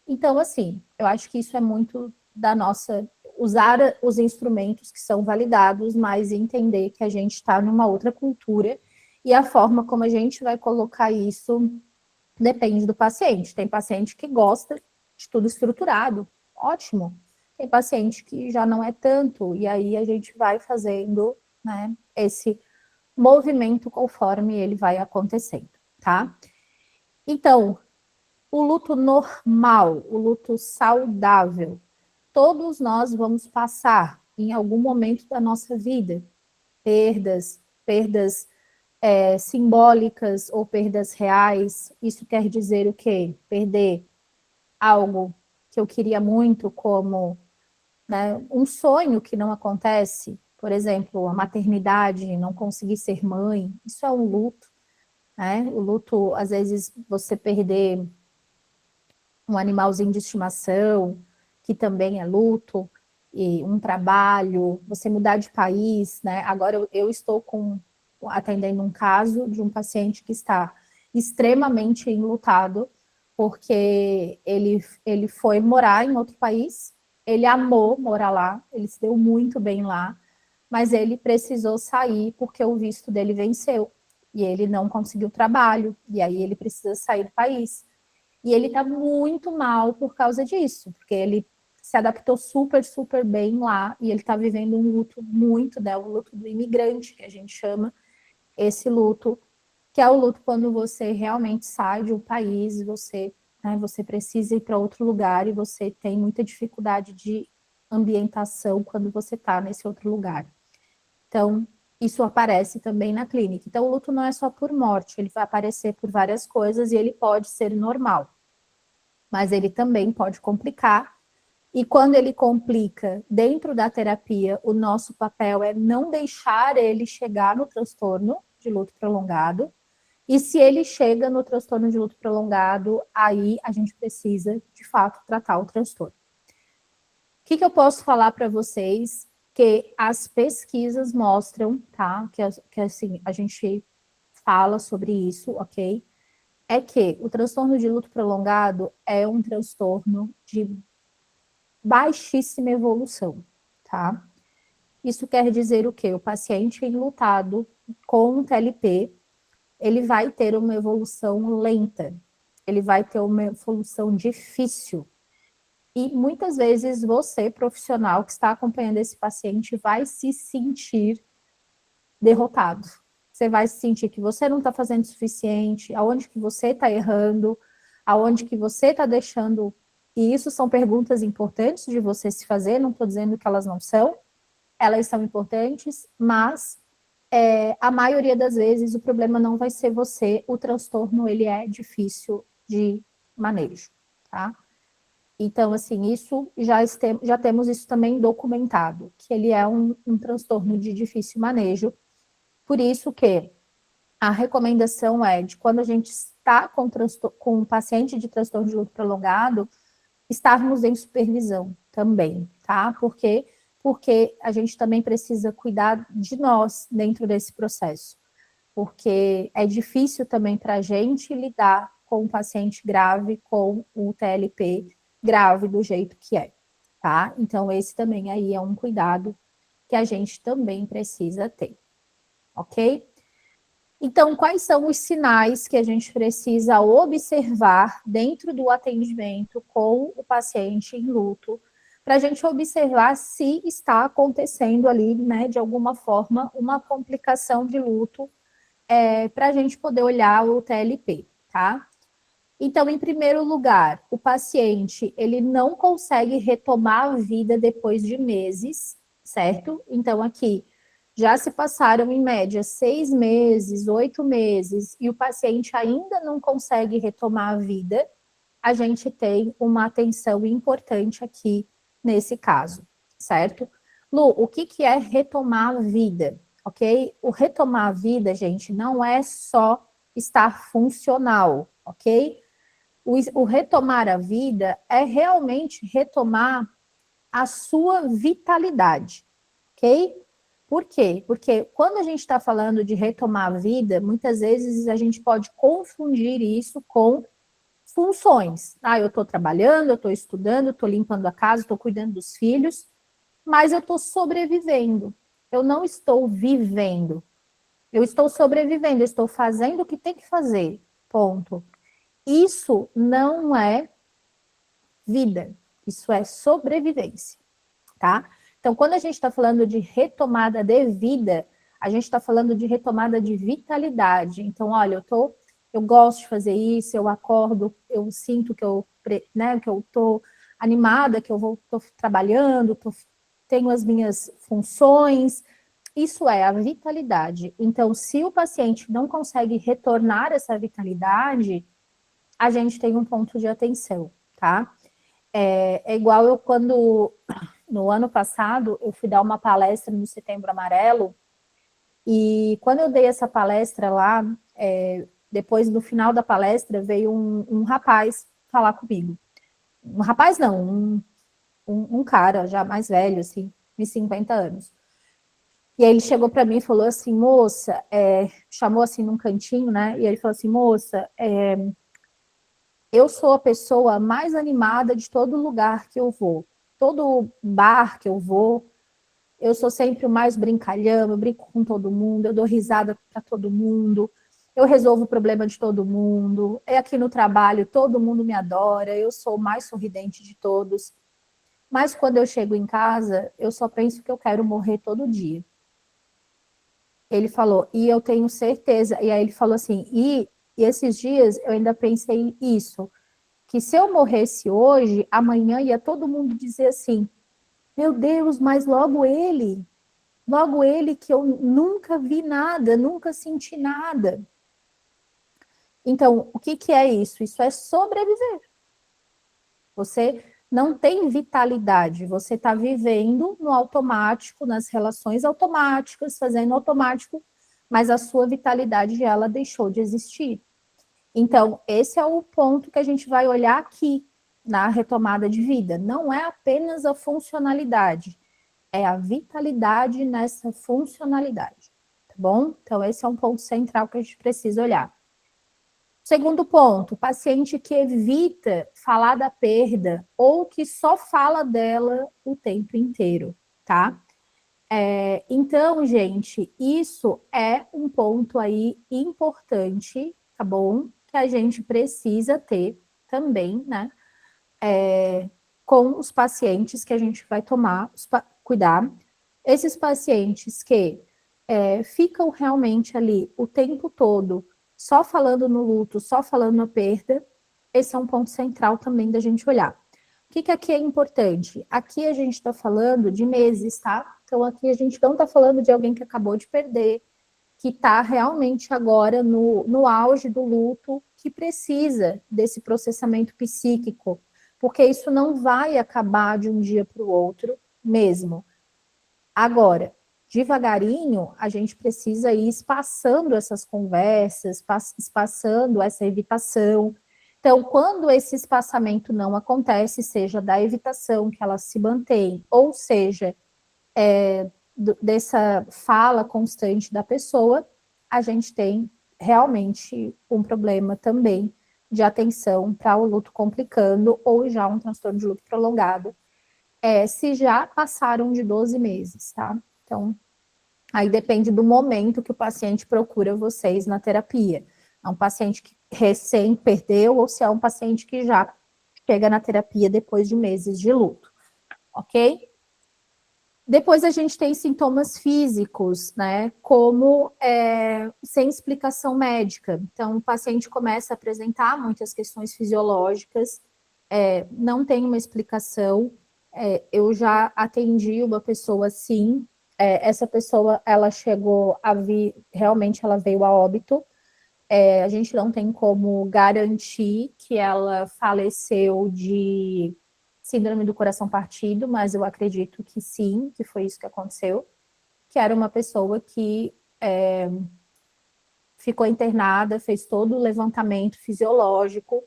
Então, assim, eu acho que isso é muito da nossa... Usar os instrumentos que são validados, mas entender que a gente está numa outra cultura e a forma como a gente vai colocar isso depende do paciente. Tem paciente que gosta de tudo estruturado, ótimo. Tem paciente que já não é tanto, e aí a gente vai fazendo, né, esse movimento conforme ele vai acontecendo, tá? Então, o luto normal, o luto saudável, todos nós vamos passar em algum momento da nossa vida. Perdas simbólicas ou perdas reais. Isso quer dizer o quê? Perder algo que eu queria muito, como, né, um sonho que não acontece, por exemplo, a maternidade, não conseguir ser mãe, isso é um luto, né? O luto, às vezes, você perder um animalzinho de estimação, que também é luto, e um trabalho, você mudar de país, né? Agora eu estou atendendo um caso de um paciente que está extremamente enlutado, porque ele foi morar em outro país, ele amou morar lá, ele se deu muito bem lá, mas ele precisou sair porque o visto dele venceu, e ele não conseguiu trabalho, e aí ele precisa sair do país. E ele está muito mal por causa disso, porque ele se adaptou super, super bem lá e ele está vivendo um luto muito, né? O luto do imigrante, que a gente chama esse luto, que é o luto quando você realmente sai de um país, você precisa ir para outro lugar e você tem muita dificuldade de ambientação quando você está nesse outro lugar. Então, isso aparece também na clínica. Então, o luto não é só por morte, ele vai aparecer por várias coisas e ele pode ser normal, mas ele também pode complicar. E quando ele complica dentro da terapia, o nosso papel é não deixar ele chegar no transtorno de luto prolongado. E se ele chega no transtorno de luto prolongado, aí a gente precisa, de fato, tratar o transtorno. O que eu posso falar para vocês? Que as pesquisas mostram, tá? Que assim, a gente fala sobre isso, ok? É que o transtorno de luto prolongado é um transtorno de baixíssima evolução, tá? Isso quer dizer o quê? O paciente enlutado com TLP, ele vai ter uma evolução lenta, ele vai ter uma evolução difícil. E muitas vezes você, profissional que está acompanhando esse paciente, vai se sentir derrotado. Você vai se sentir que você não está fazendo o suficiente, aonde que você está errando, aonde que você está deixando. E isso são perguntas importantes de você se fazer, não estou dizendo que elas não são, elas são importantes, mas a maioria das vezes o problema não vai ser você, o transtorno ele é difícil de manejo, tá? Então, assim, isso já temos isso também documentado, que ele é um transtorno de difícil manejo. Por isso que a recomendação é de quando a gente está com um paciente de transtorno de luto prolongado, estarmos em supervisão também, tá? Porque a gente também precisa cuidar de nós dentro desse processo, porque é difícil também para a gente lidar com um paciente grave, com o TLP grave do jeito que é, tá? Então, esse também aí é um cuidado que a gente também precisa ter, ok? Então, quais são os sinais que a gente precisa observar dentro do atendimento com o paciente em luto, para a gente observar se está acontecendo ali, né, de alguma forma, uma complicação de luto, para a gente poder olhar o TLP, tá? Então, em primeiro lugar, o paciente, ele não consegue retomar a vida depois de meses, certo? Então, aqui, já se passaram, em média, 6 meses, 8 meses, e o paciente ainda não consegue retomar a vida, a gente tem uma atenção importante aqui nesse caso, certo? Lu, o que é retomar a vida, ok? O retomar a vida, gente, não é só estar funcional, ok? O retomar a vida é realmente retomar a sua vitalidade, ok? Por quê? Porque quando a gente está falando de retomar a vida, muitas vezes a gente pode confundir isso com funções. Ah, eu estou trabalhando, eu estou estudando, estou limpando a casa, estou cuidando dos filhos, mas eu estou sobrevivendo. Eu não estou vivendo. Eu estou sobrevivendo, eu estou fazendo o que tem que fazer. Ponto. Isso não é vida, isso é sobrevivência, tá? Então, quando a gente está falando de retomada de vida, a gente está falando de retomada de vitalidade. Então, olha, eu gosto de fazer isso, eu acordo, eu sinto que que eu estou animada, que eu estou trabalhando, tenho as minhas funções. Isso é a vitalidade. Então, se o paciente não consegue retornar essa vitalidade, a gente tem um ponto de atenção, tá? É igual eu quando, no ano passado, eu fui dar uma palestra no Setembro Amarelo, e quando eu dei essa palestra lá, depois do final da palestra, veio um rapaz falar comigo. Um rapaz não, um cara já mais velho, assim, de 50 anos. E aí ele chegou para mim e falou assim, moça, chamou assim num cantinho, né? E ele falou assim, moça, eu sou a pessoa mais animada de todo lugar que eu vou. Todo bar que eu vou, eu sou sempre o mais brincalhão, eu brinco com todo mundo, eu dou risada para todo mundo, eu resolvo o problema de todo mundo. Aqui no trabalho, todo mundo me adora, eu sou o mais sorridente de todos. Mas quando eu chego em casa, eu só penso que eu quero morrer todo dia. Ele falou, e eu tenho certeza. E aí ele falou assim, e esses dias eu ainda pensei isso, que se eu morresse hoje, amanhã ia todo mundo dizer assim, meu Deus, mas logo ele que eu nunca vi nada, nunca senti nada. Então, o que, que é isso? Isso é sobreviver. Você não tem vitalidade, você está vivendo no automático, nas relações automáticas, fazendo automático, mas a sua vitalidade ela deixou de existir. Então, esse é o ponto que a gente vai olhar aqui na retomada de vida. Não é apenas a funcionalidade, é a vitalidade nessa funcionalidade, tá bom? Então, esse é um ponto central que a gente precisa olhar. Segundo ponto, paciente que evita falar da perda ou que só fala dela o tempo inteiro, tá? Então, gente, isso é um ponto aí importante, tá bom? Que a gente precisa ter também, né? Com os pacientes que a gente vai cuidar. Esses pacientes que ficam realmente ali o tempo todo só falando no luto, só falando na perda, esse é um ponto central também da gente olhar. O que aqui é importante? Aqui a gente está falando de meses, tá? Então aqui a gente não está falando de alguém que acabou de perder, que está realmente agora no auge do luto, que precisa desse processamento psíquico, porque isso não vai acabar de um dia para o outro mesmo. Agora, devagarinho, a gente precisa ir espaçando essas conversas, espaçando essa evitação. Então, quando esse espaçamento não acontece, seja da evitação, que ela se mantém, ou seja, dessa fala constante da pessoa, a gente tem realmente um problema também de atenção para o luto complicando ou já um transtorno de luto prolongado, se já passaram de 12 meses, tá? Então, aí depende do momento que o paciente procura vocês na terapia. É um paciente que recém perdeu ou se é um paciente que já chega na terapia depois de meses de luto, ok? Depois a gente tem sintomas físicos, né? Como sem explicação médica. Então, o paciente começa a apresentar muitas questões fisiológicas, não tem uma explicação. Eu já atendi uma pessoa assim. Essa pessoa, ela chegou a vir, realmente ela veio a óbito. A gente não tem como garantir que ela faleceu de síndrome do coração partido, mas eu acredito que sim, que foi isso que aconteceu, que era uma pessoa que ficou internada, fez todo o levantamento fisiológico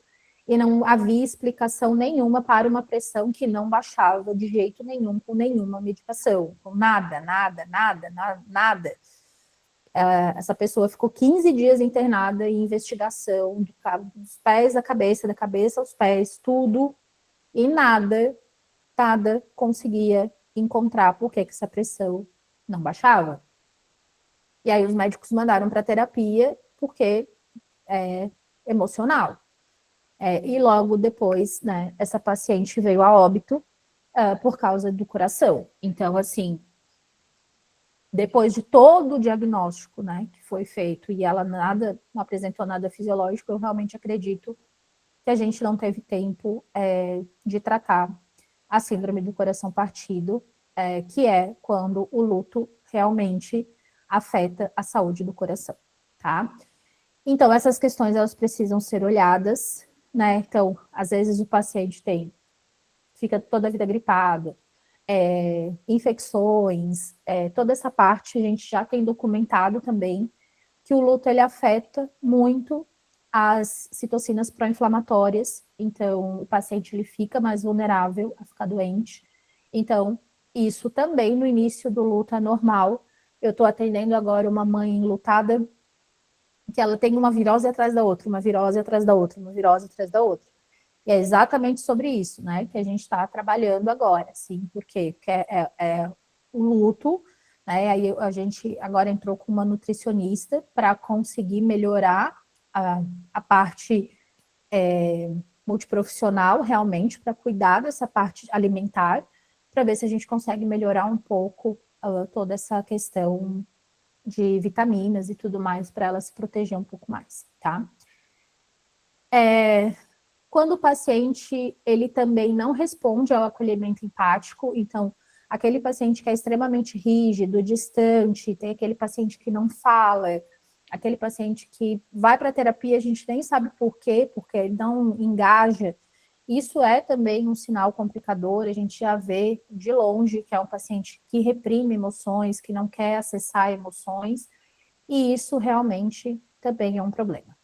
e não havia explicação nenhuma para uma pressão que não baixava de jeito nenhum com nenhuma medicação, com nada, nada, nada, nada, nada. Essa pessoa ficou 15 dias internada em investigação, dos pés à cabeça, da cabeça aos pés, tudo, e nada conseguia encontrar por que essa pressão não baixava. E aí os médicos mandaram para terapia porque é emocional. E logo depois, né, essa paciente veio a óbito por causa do coração. Então, assim, depois de todo o diagnóstico, né, que foi feito, e ela não apresentou nada fisiológico, eu realmente acredito que a gente não teve tempo de tratar a síndrome do coração partido, que é quando o luto realmente afeta a saúde do coração, tá? Então, essas questões, elas precisam ser olhadas, né? Então, às vezes o paciente fica toda a vida gripado, infecções, toda essa parte a gente já tem documentado também que o luto ele afeta muito as citocinas pró-inflamatórias, então o paciente ele fica mais vulnerável a ficar doente. Então, isso também no início do luto é normal. Eu estou atendendo agora uma mãe enlutada que ela tem uma virose atrás da outra, uma virose atrás da outra, uma virose atrás da outra. E é exatamente sobre isso, né, que a gente está trabalhando agora, assim, porque é o luto, né, aí a gente agora entrou com uma nutricionista para conseguir melhorar a parte multiprofissional, realmente, para cuidar dessa parte alimentar, para ver se a gente consegue melhorar um pouco toda essa questão de vitaminas e tudo mais, para ela se proteger um pouco mais, tá? Quando o paciente ele também não responde ao acolhimento empático, então aquele paciente que é extremamente rígido, distante, tem aquele paciente que não fala, aquele paciente que vai para a terapia, a gente nem sabe por quê, porque ele não engaja. Isso é também um sinal complicador, a gente já vê de longe que é um paciente que reprime emoções, que não quer acessar emoções, e isso realmente também é um problema.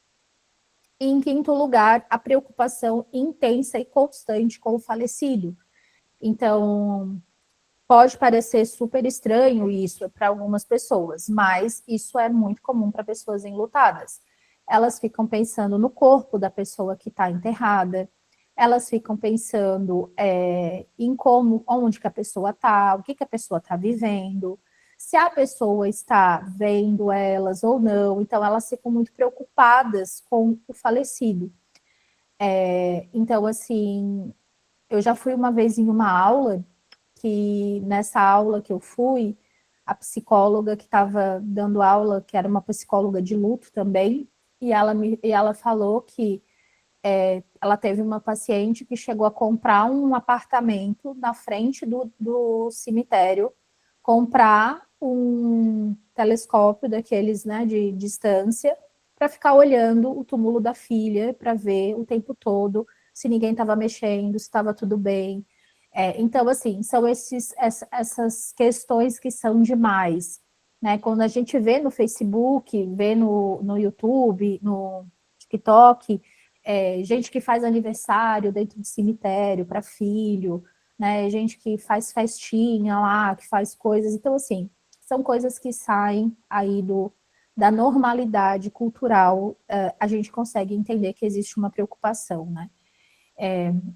E, em quinto lugar, a preocupação intensa e constante com o falecido. Então, pode parecer super estranho isso para algumas pessoas, mas isso é muito comum para pessoas enlutadas. Elas ficam pensando no corpo da pessoa que está enterrada, elas ficam pensando em como, onde que a pessoa está, o que que a pessoa está vivendo, se a pessoa está vendo elas ou não. Então, elas ficam muito preocupadas com o falecido. Então, assim, eu já fui uma vez em uma aula que nessa aula que eu fui, a psicóloga que estava dando aula, que era uma psicóloga de luto também, e ela falou que ela teve uma paciente que chegou a comprar um apartamento na frente do cemitério, comprar um telescópio daqueles, né, de distância, para ficar olhando o túmulo da filha, para ver o tempo todo se ninguém estava mexendo, se estava tudo bem. Então, assim, são essas questões que são demais. Né? Quando a gente vê no Facebook, vê no YouTube, no TikTok, gente que faz aniversário dentro de cemitério para filho, né? Gente que faz festinha lá, que faz coisas. Então, assim, são coisas que saem aí da normalidade cultural. A gente consegue entender que existe uma preocupação, né?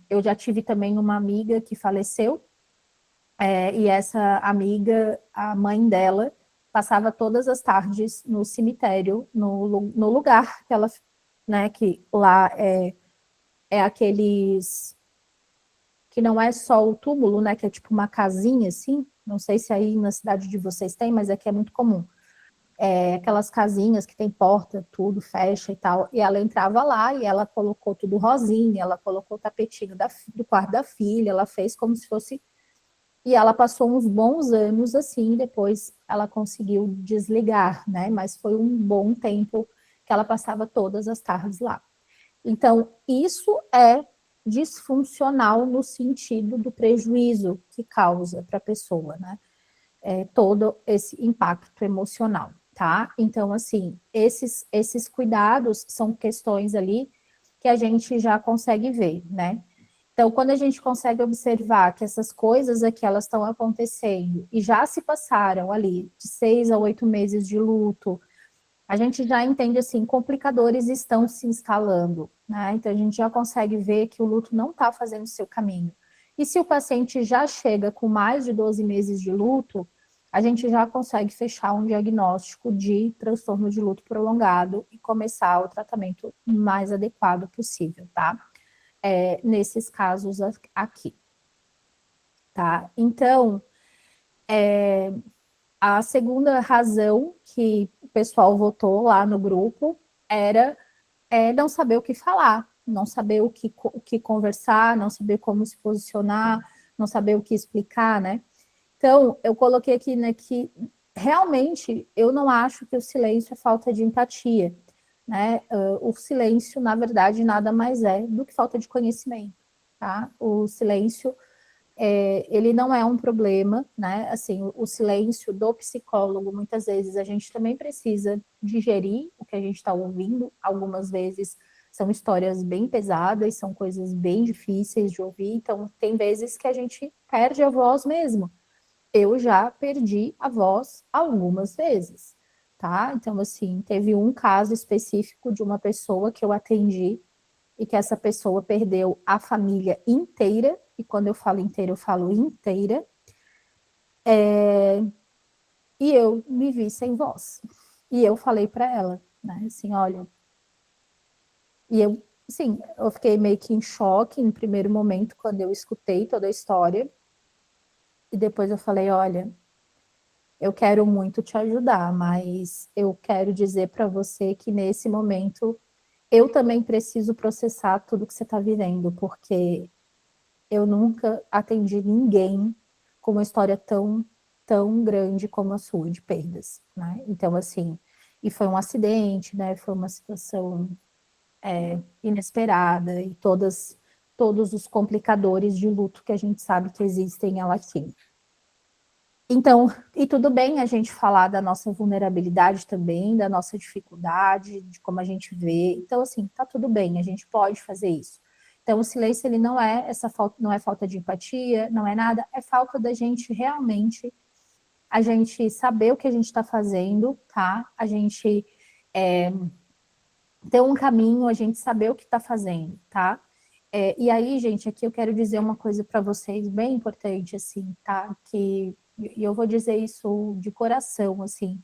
Eu já tive também uma amiga que faleceu, e essa amiga, a mãe dela, passava todas as tardes no cemitério, no lugar que ela, né, que lá é aqueles que não é só o túmulo, né, que é tipo uma casinha assim, não sei se aí na cidade de vocês tem, mas aqui é muito comum. Aquelas casinhas que tem porta, tudo fecha e tal. E ela entrava lá e ela colocou tudo rosinha, ela colocou o tapetinho do quarto da filha, ela fez como se fosse. E ela passou uns bons anos assim, depois ela conseguiu desligar, né? Mas foi um bom tempo que ela passava todas as tardes lá. Então, isso é disfuncional no sentido do prejuízo que causa para a pessoa, né? Todo esse impacto emocional, tá? Então, assim, esses cuidados são questões ali que a gente já consegue ver, né? Então, quando a gente consegue observar que essas coisas aqui elas estão acontecendo e já se passaram ali de 6 a 8 meses de luto, a gente já entende assim, complicadores estão se instalando, né? Então a gente já consegue ver que o luto não está fazendo o seu caminho. E se o paciente já chega com mais de 12 meses de luto, a gente já consegue fechar um diagnóstico de transtorno de luto prolongado e começar o tratamento mais adequado possível, tá? Nesses casos aqui, tá? Então, A segunda razão que o pessoal votou lá no grupo era não saber o que falar, não saber o que conversar, não saber como se posicionar, não saber o que explicar, né? Então, eu coloquei aqui, né, que realmente eu não acho que o silêncio é falta de empatia, né? O silêncio, na verdade, nada mais é do que falta de conhecimento, tá? O silêncio ele não é um problema, né? Assim, o silêncio do psicólogo, muitas vezes a gente também precisa digerir o que a gente está ouvindo. Algumas vezes são histórias bem pesadas, são coisas bem difíceis de ouvir. Então, tem vezes que a gente perde a voz mesmo. Eu já perdi a voz algumas vezes, tá? Então, assim, teve um caso específico de uma pessoa que eu atendi e que essa pessoa perdeu a família inteira, e quando eu falo inteira, eu falo inteira, e eu me vi sem voz. E eu falei para ela, né, assim, olha, e eu, sim, eu fiquei meio que em choque no primeiro momento, quando eu escutei toda a história, e depois eu falei, olha, eu quero muito te ajudar, mas eu quero dizer para você que nesse momento eu também preciso processar tudo que você está vivendo, porque eu nunca atendi ninguém com uma história tão grande como a sua, de perdas, né? Então, assim, e foi um acidente, né? Foi uma situação inesperada e todos os complicadores de luto que a gente sabe que existem, ela tinha. Então, e tudo bem a gente falar da nossa vulnerabilidade também, da nossa dificuldade, de como a gente vê. Então, assim, tá tudo bem, a gente pode fazer isso. Então, o silêncio ele não é essa falta, não é falta de empatia, não é nada, é falta da gente realmente a gente saber o que a gente está fazendo, tá? A gente ter um caminho, a gente saber o que está fazendo, tá? E aí, gente, aqui eu quero dizer uma coisa para vocês bem importante, assim, tá? E eu vou dizer isso de coração, assim.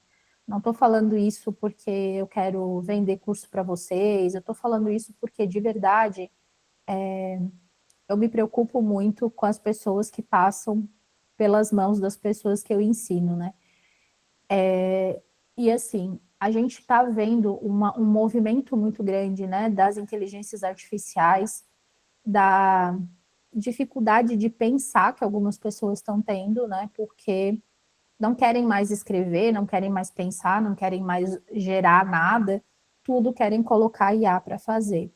Não estou falando isso porque eu quero vender curso para vocês, eu estou falando isso porque, de verdade, eu me preocupo muito com as pessoas que passam pelas mãos das pessoas que eu ensino, né? E assim, a gente está vendo um movimento muito grande, né, das inteligências artificiais, da dificuldade de pensar que algumas pessoas estão tendo, né, porque não querem mais escrever, não querem mais pensar, não querem mais gerar nada, tudo querem colocar IA para fazer.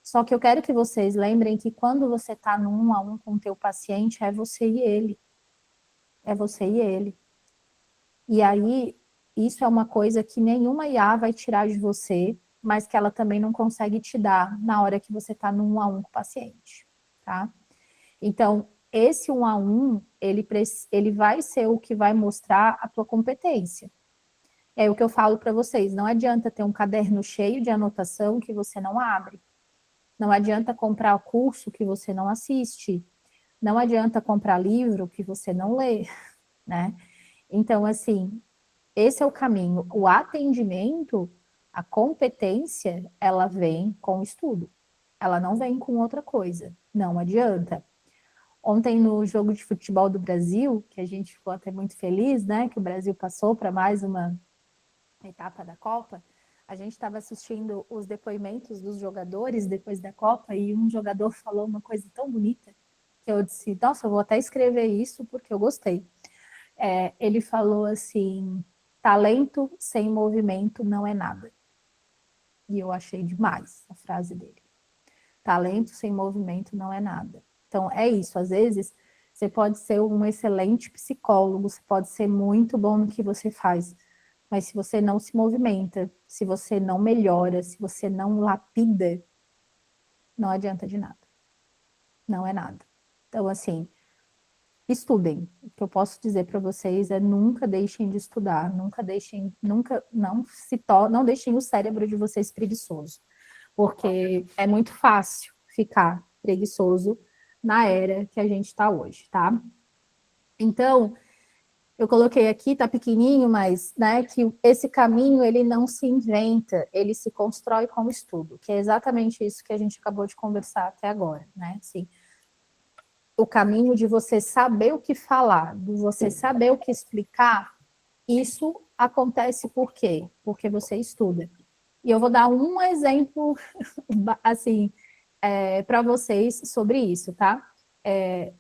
Só que eu quero que vocês lembrem que quando você está no 1 a 1 com o teu paciente, é você e ele. É você e ele. E aí, isso é uma coisa que nenhuma IA vai tirar de você, mas que ela também não consegue te dar na hora que você está no 1 a 1 com o paciente, tá? Então, esse 1 a 1, ele vai ser o que vai mostrar a tua competência. É o que eu falo para vocês, não adianta ter um caderno cheio de anotação que você não abre. Não adianta comprar curso que você não assiste. Não adianta comprar livro que você não lê, né? Então, assim, esse é o caminho. O atendimento, a competência, ela vem com o estudo. Ela não vem com outra coisa. Não adianta. Ontem, no jogo de futebol do Brasil, que a gente ficou até muito feliz, né? Que o Brasil passou para mais uma etapa da Copa, a gente estava assistindo os depoimentos dos jogadores depois da Copa e um jogador falou uma coisa tão bonita que eu disse, nossa, eu vou até escrever isso porque eu gostei. Ele falou assim, talento sem movimento não é nada. E eu achei demais a frase dele. Talento sem movimento não é nada. Então, é isso. Às vezes, você pode ser um excelente psicólogo, você pode ser muito bom no que você faz, mas se você não se movimenta, se você não melhora, se você não lapida, não adianta de nada. Não é nada. Então, assim, estudem. O que eu posso dizer para vocês é nunca deixem de estudar, nunca deixem, nunca, não deixem o cérebro de vocês preguiçoso, porque é muito fácil ficar preguiçoso na era que a gente está hoje, tá? Então, eu coloquei aqui, tá pequenininho, mas, né, que esse caminho, ele não se inventa, ele se constrói com o estudo, que é exatamente isso que a gente acabou de conversar até agora, né? Assim, o caminho de você saber o que falar, de você saber o que explicar, Isso acontece por quê? Porque você estuda. E eu vou dar um exemplo, assim, para vocês sobre isso, tá?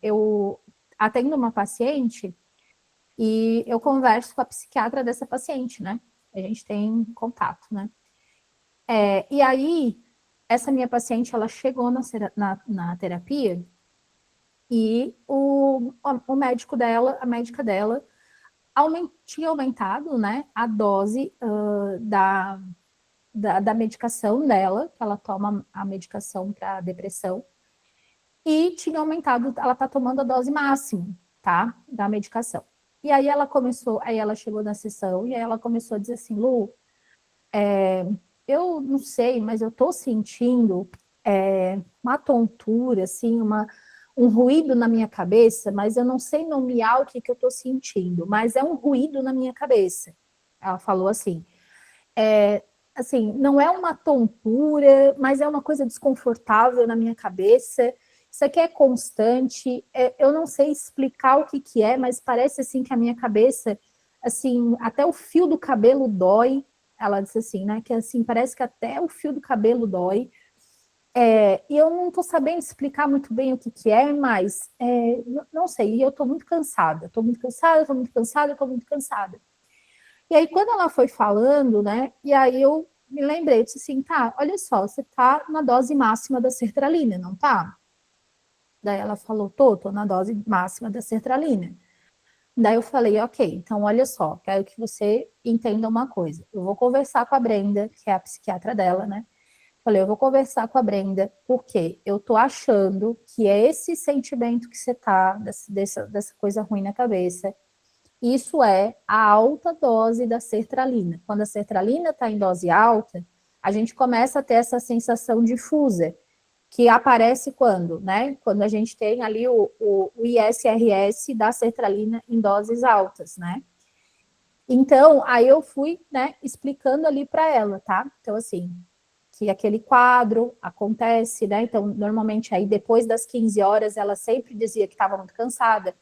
Eu atendo uma paciente e eu converso com a psiquiatra dessa paciente, né? A gente tem contato, né? E aí, essa minha paciente, ela chegou na terapia e o médico dela, a médica dela, tinha aumentado, né, a dose da medicação dela, que ela toma a medicação para depressão, e tinha aumentado, ela está tomando a dose máxima, tá, da medicação. E aí ela chegou na sessão e aí ela começou a dizer assim, Lu, eu não sei, mas eu estou sentindo uma tontura, assim, um ruído na minha cabeça, mas eu não sei nomear o que eu estou sentindo, mas é um ruído na minha cabeça. Ela falou assim, assim, não é uma tontura, mas é uma coisa desconfortável na minha cabeça. Isso aqui é constante. Eu não sei explicar o que é, mas parece assim que a minha cabeça, assim, até o fio do cabelo dói. Ela disse assim, né? Que assim, parece que até o fio do cabelo dói. E eu não estou sabendo explicar muito bem o que é, mas não sei, e eu estou muito cansada, estou muito cansada, estou muito cansada, estou muito cansada. E aí, quando ela foi falando, né, e aí eu me lembrei, disse assim, tá, olha só, você tá na dose máxima da sertralina, não tá? Daí ela falou, tô na dose máxima da sertralina. Daí eu falei, ok, então olha só, quero que você entenda uma coisa. Eu vou conversar com a Brenda, que é a psiquiatra dela, né? Falei, eu vou conversar com a Brenda, porque eu tô achando que é esse sentimento que você tá, dessa coisa ruim na cabeça. Isso é a alta dose da sertralina. Quando a sertralina está em dose alta, a gente começa a ter essa sensação difusa, que aparece quando, né? Quando a gente tem ali o ISRS da sertralina em doses altas, né? Então, aí eu fui, né, explicando ali para ela, tá? Então, assim, que aquele quadro acontece, né? Então, normalmente aí depois das 15 horas ela sempre dizia que estava muito cansada.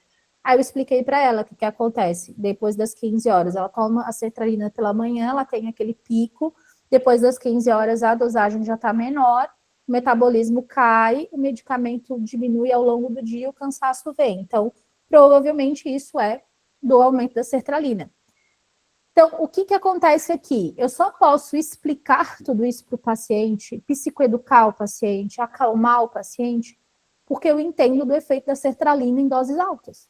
Aí eu expliquei para ela o que acontece. Depois das 15 horas, ela toma a sertralina pela manhã, ela tem aquele pico. Depois das 15 horas, a dosagem já está menor, o metabolismo cai, o medicamento diminui ao longo do dia, o cansaço vem. Então, provavelmente isso é do aumento da sertralina. Então, o que acontece aqui? Eu só posso explicar tudo isso para o paciente, psicoeducar o paciente, acalmar o paciente, porque eu entendo do efeito da sertralina em doses altas.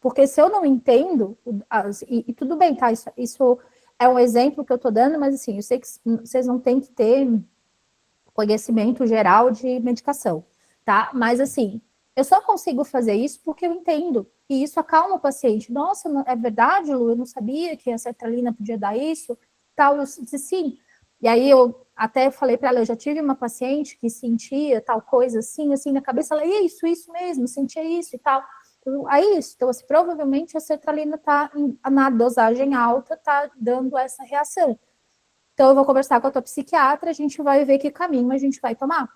Porque se eu não entendo, e tudo bem, tá? Isso é um exemplo que eu estou dando, mas assim, eu sei que vocês não têm que ter conhecimento geral de medicação, tá? Mas assim, eu só consigo fazer isso porque eu entendo. E isso acalma o paciente. Nossa, é verdade, Lu, eu não sabia que a sertralina podia dar isso, tal. Eu disse sim. E aí eu até falei para ela, eu já tive uma paciente que sentia tal coisa assim na cabeça, ela, isso mesmo, sentia isso e tal. Aí isso, então assim, provavelmente a sertralina está na dosagem alta, está dando essa reação. Então, eu vou conversar com a tua psiquiatra, a gente vai ver que caminho a gente vai tomar.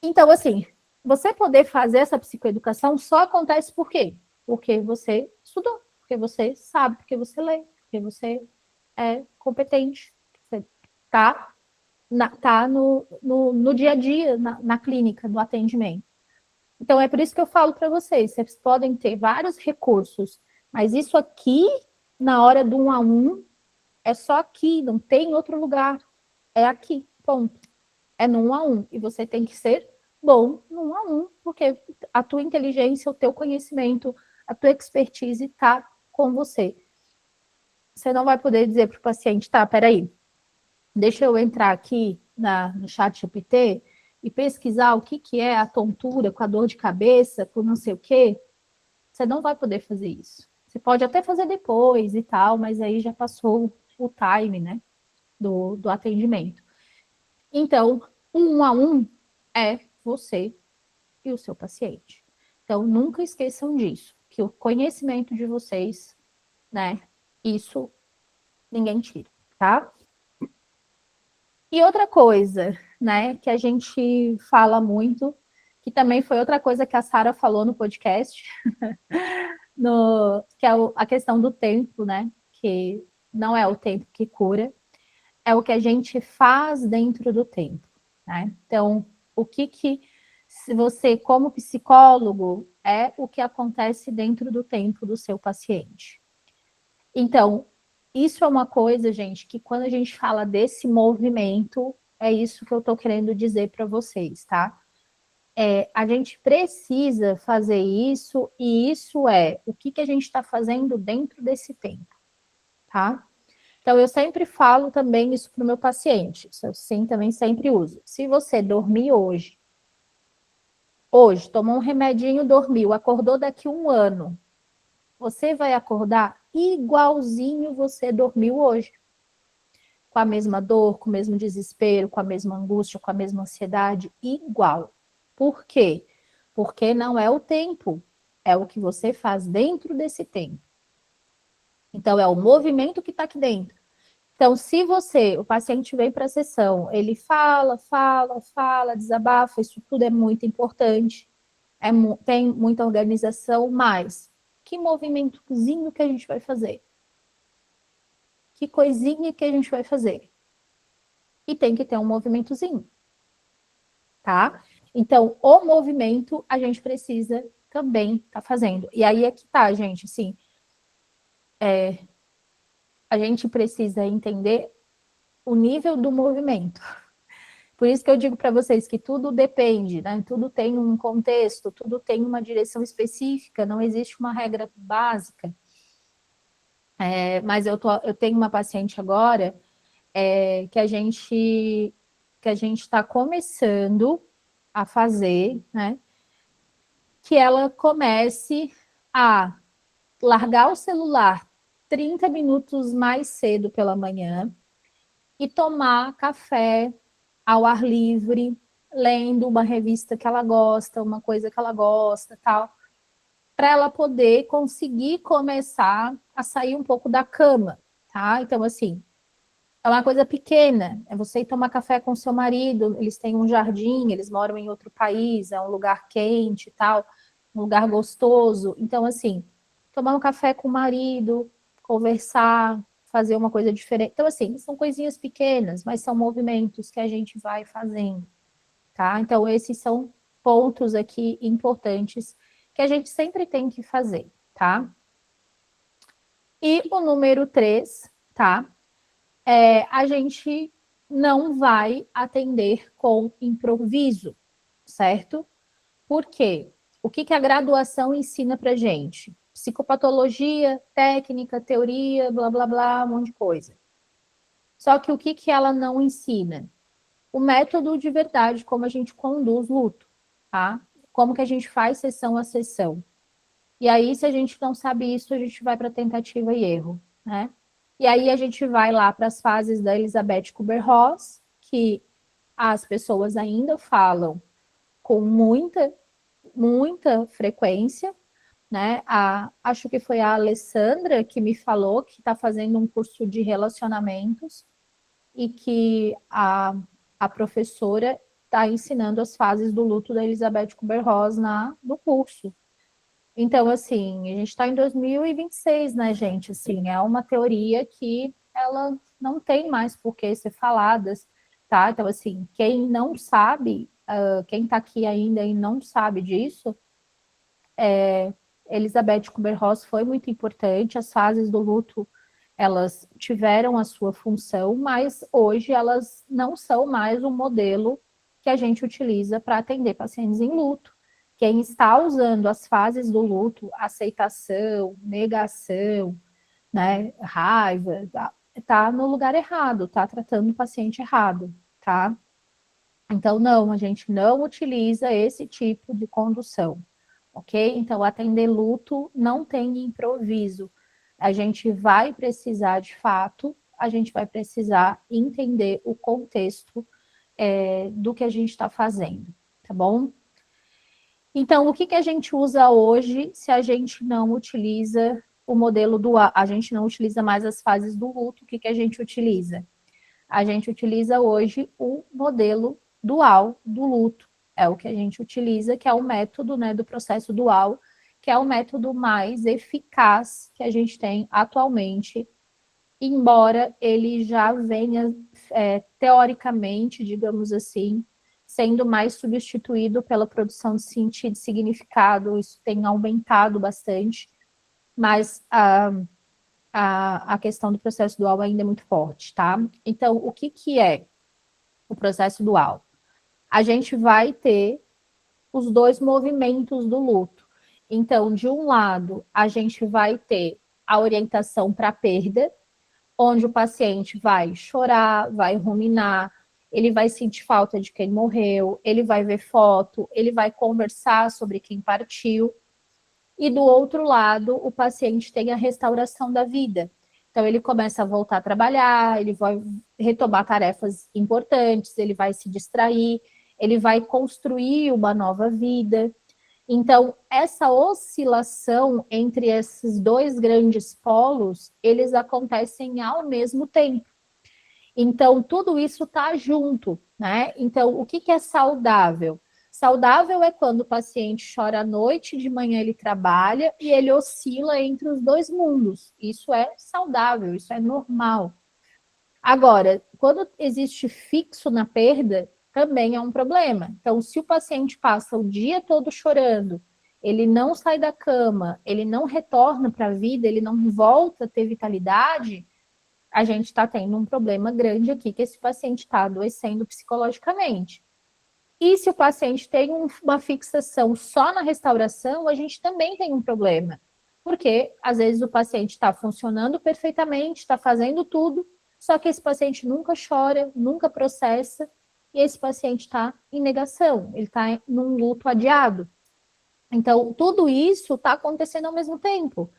Então, assim, você poder fazer essa psicoeducação só acontece por quê? Porque você estudou, porque você sabe, porque você lê, porque você é competente, você tá, tá no dia a dia, na clínica, no atendimento. Então, é por isso que eu falo para vocês podem ter vários recursos, mas isso aqui, na hora do 1 a 1, é só aqui, não tem outro lugar. É aqui, ponto. É no 1 a 1. E você tem que ser bom no 1 a 1, porque a tua inteligência, o teu conhecimento, a tua expertise está com você. Você não vai poder dizer para o paciente, tá, peraí, deixa eu entrar aqui no chat GPT e pesquisar o que é a tontura com a dor de cabeça, com não sei o quê. Você não vai poder fazer isso. Você pode até fazer depois e tal, mas aí já passou o time, né, do atendimento. Então, um 1 a 1 é você e o seu paciente. Então, nunca esqueçam disso, que o conhecimento de vocês, né, isso ninguém tira, tá? E outra coisa, né, que a gente fala muito, que também foi outra coisa que a Sara falou no podcast, que é a questão do tempo, né? Que não é o tempo que cura, é o que a gente faz dentro do tempo, né? Então, o que se você, como psicólogo, é o que acontece dentro do tempo do seu paciente. Então, isso é uma coisa, gente, que quando a gente fala desse movimento, é isso que eu estou querendo dizer para vocês, tá? A gente precisa fazer isso, e isso é o que a gente está fazendo dentro desse tempo, tá? Então, eu sempre falo também isso para o meu paciente, isso eu sim também sempre uso. Se você dormir hoje, tomou um remedinho, dormiu, acordou daqui 1 ano, você vai acordar igualzinho você dormiu hoje. Com a mesma dor, com o mesmo desespero, com a mesma angústia, com a mesma ansiedade, igual. Por quê? Porque não é o tempo, é o que você faz dentro desse tempo. Então, é o movimento que está aqui dentro. Então, se o paciente vem para a sessão, ele fala, desabafa, isso tudo é muito importante, tem muita organização, mas que movimentozinho que a gente vai fazer? Que coisinha que a gente vai fazer? E tem que ter um movimentozinho, tá? Então, o movimento a gente precisa também estar fazendo. E aí é que tá, gente, assim, a gente precisa entender o nível do movimento. Por isso que eu digo para vocês que tudo depende, né? Tudo tem um contexto, tudo tem uma direção específica, não existe uma regra básica. Mas eu tenho uma paciente agora que a gente está começando a fazer, né? Que ela comece a largar o celular 30 minutos mais cedo pela manhã e tomar café ao ar livre, lendo uma revista que ela gosta, uma coisa que ela gosta, tal, para ela poder conseguir começar a sair um pouco da cama, tá? Então, assim, é uma coisa pequena, é você ir tomar café com seu marido, eles têm um jardim, eles moram em outro país, é um lugar quente e tal, um lugar gostoso. Então, assim, tomar um café com o marido, conversar, fazer uma coisa diferente. Então, assim, são coisinhas pequenas, mas são movimentos que a gente vai fazendo, tá? Então, esses são pontos aqui importantes que a gente sempre tem que fazer, tá? E o número 3, tá? A gente não vai atender com improviso, certo? Por quê? O que a graduação ensina para gente? Psicopatologia, técnica, teoria, blá, blá, blá, um monte de coisa. Só que o que ela não ensina? O método de verdade, como a gente conduz luto, tá? Como que a gente faz sessão a sessão. E aí, se a gente não sabe isso, a gente vai para tentativa e erro, né? E aí a gente vai lá para as fases da Elizabeth Kubler-Ross, que as pessoas ainda falam com muita frequência, né? Acho que foi a Alessandra que me falou que está fazendo um curso de relacionamentos e que a professora está ensinando as fases do luto da Elizabeth Kubler-Ross no curso. Então, assim, a gente está em 2026, né, gente? Assim, é uma teoria que ela não tem mais por que ser falada, tá? Então, assim, quem não sabe, quem está aqui ainda e não sabe disso, Elizabeth Kubler-Ross foi muito importante, as fases do luto, elas tiveram a sua função, mas hoje elas não são mais um modelo que a gente utiliza para atender pacientes em luto. Quem está usando as fases do luto, aceitação, negação, né, raiva, tá no lugar errado, tá tratando o paciente errado, tá? Então, não, a gente não utiliza esse tipo de condução, ok? Então, atender luto não tem improviso. A gente vai precisar, de fato, a gente vai precisar entender o contexto do que a gente está fazendo, tá bom? Então, o que a gente usa hoje se a gente não utiliza o modelo dual? A gente não utiliza mais as fases do luto, o que a gente utiliza? A gente utiliza hoje o modelo dual do luto. É o que a gente utiliza, que é o método, né, do processo dual, que é o método mais eficaz que a gente tem atualmente, embora ele já venha, teoricamente, digamos assim, sendo mais substituído pela produção de sentido e significado, isso tem aumentado bastante, mas a questão do processo dual ainda é muito forte, tá? Então, o que, que é o processo dual? A gente vai ter os dois movimentos do luto. Então, de um lado, a gente vai ter a orientação para a perda, onde o paciente vai chorar, vai ruminar, ele vai sentir falta de quem morreu, ele vai ver foto, ele vai conversar sobre quem partiu. E do outro lado, o paciente tem a restauração da vida. Então, ele começa a voltar a trabalhar, ele vai retomar tarefas importantes, ele vai se distrair, ele vai construir uma nova vida. Então, essa oscilação entre esses dois grandes polos, eles acontecem ao mesmo tempo. Então, tudo isso está junto, né? Então, o que, que é saudável? Saudável é quando o paciente chora à noite, de manhã ele trabalha e ele oscila entre os dois mundos. Isso é saudável, isso é normal. Agora, quando existe fixo na perda, também é um problema. Então, se o paciente passa o dia todo chorando, ele não sai da cama, ele não retorna para a vida, ele não volta a ter vitalidade, a gente está tendo um problema grande aqui, que esse paciente está adoecendo psicologicamente. E se o paciente tem uma fixação só na restauração, a gente também tem um problema. Porque, às vezes, o paciente está funcionando perfeitamente, está fazendo tudo, só que esse paciente nunca chora, nunca processa, e esse paciente está em negação, ele está num luto adiado. Então, tudo isso está acontecendo ao mesmo tempo.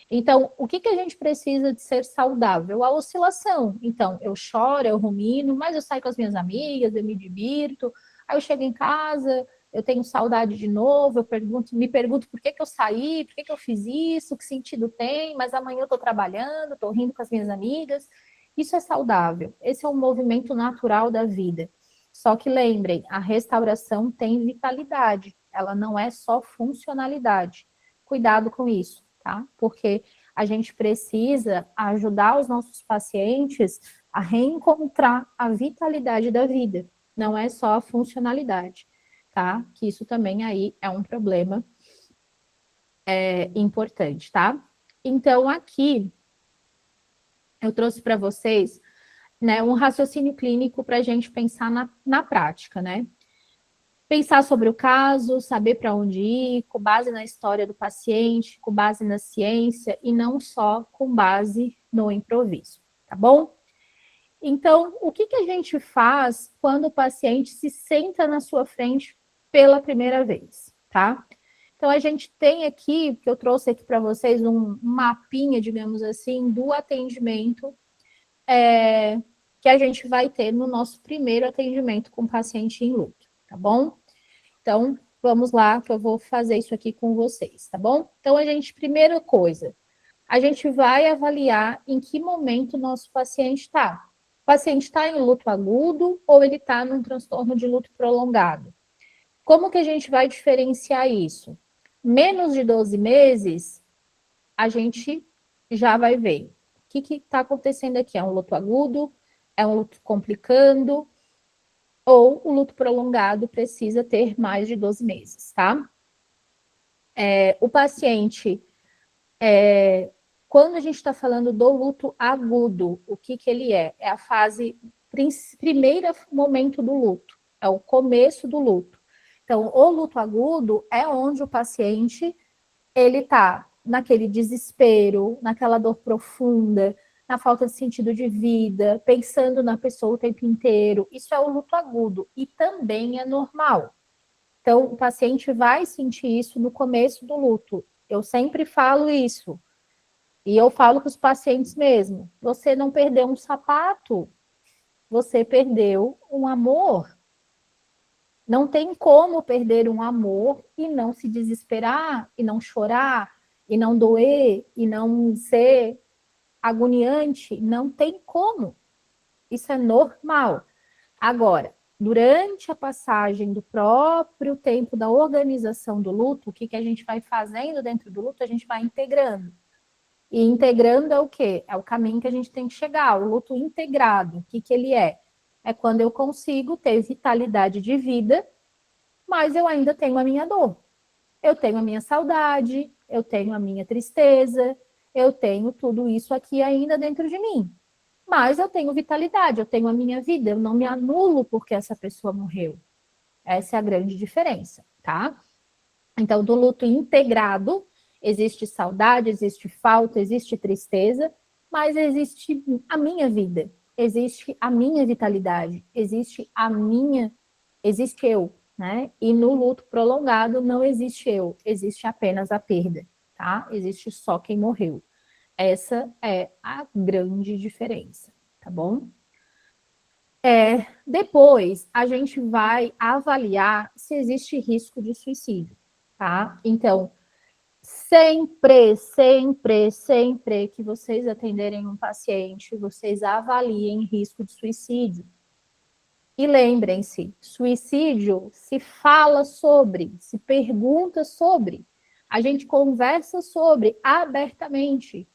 Então, o que, que a gente precisa de ser saudável? A oscilação. Então, eu choro, eu rumino, mas eu saio com as minhas amigas, eu me divirto. Aí eu chego em casa, eu tenho saudade de novo, me pergunto por que, que eu saí, por que, que eu fiz isso, que sentido tem, mas amanhã eu estou trabalhando, estou rindo com as minhas amigas. Isso é saudável. Esse é um movimento natural da vida. Só que lembrem, a restauração tem vitalidade, ela não é só funcionalidade. Cuidado com isso, tá? Porque a gente precisa ajudar os nossos pacientes a reencontrar a vitalidade da vida, não é só a funcionalidade, tá? Que isso também aí é um problema importante, tá? Então, aqui eu trouxe para vocês, né, um raciocínio clínico para a gente pensar na prática, né? Pensar sobre o caso, saber para onde ir, com base na história do paciente, com base na ciência e não só com base no improviso, tá bom? Então, o que, que a gente faz quando o paciente se senta na sua frente pela primeira vez, tá? Então, a gente tem aqui, que eu trouxe aqui para vocês, um mapinha, digamos assim, do atendimento que a gente vai ter no nosso primeiro atendimento com paciente em luto, tá bom? Então, vamos lá, que eu vou fazer isso aqui com vocês, tá bom? Então, primeira coisa, a gente vai avaliar em que momento o nosso paciente está. O paciente está em luto agudo ou ele está num transtorno de luto prolongado? Como que a gente vai diferenciar isso? Menos de 12 meses, a gente já vai ver. O que está acontecendo aqui? É um luto agudo? É um luto complicando? Ou o luto prolongado precisa ter mais de 12 meses, tá? O paciente, quando a gente está falando do luto agudo, o que, que ele é? É a fase, primeiro momento do luto, é o começo do luto. Então, o luto agudo é onde o paciente, ele está naquele desespero, naquela dor profunda, na falta de sentido de vida, pensando na pessoa o tempo inteiro. Isso é o luto agudo e também é normal. Então, o paciente vai sentir isso no começo do luto. Eu sempre falo isso. E eu falo para os pacientes mesmo. Você não perdeu um sapato, você perdeu um amor. Não tem como perder um amor e não se desesperar, e não chorar, e não doer, e não ser agoniante. Não tem como. Isso é normal. Agora, durante a passagem do próprio tempo da organização do luto, o que a gente vai fazendo dentro do luto? A gente vai integrando. E integrando é o quê? É o caminho que a gente tem que chegar, o luto integrado. O que ele é? É quando eu consigo ter vitalidade de vida, mas eu ainda tenho a minha dor. Eu tenho a minha saudade, eu tenho a minha tristeza, eu tenho tudo isso aqui ainda dentro de mim. Mas eu tenho vitalidade, eu tenho a minha vida, eu não me anulo porque essa pessoa morreu. Essa é a grande diferença, tá? Então, do luto integrado, existe saudade, existe falta, existe tristeza, mas existe a minha vida, existe a minha vitalidade, existe eu, né? E no luto prolongado não existe eu, existe apenas a perda, tá? Existe só quem morreu. Essa é a grande diferença, tá bom? Depois, a gente vai avaliar se existe risco de suicídio, tá? Então, sempre que vocês atenderem um paciente, vocês avaliem risco de suicídio. E lembrem-se, suicídio se fala sobre, se pergunta sobre, a gente conversa sobre abertamente.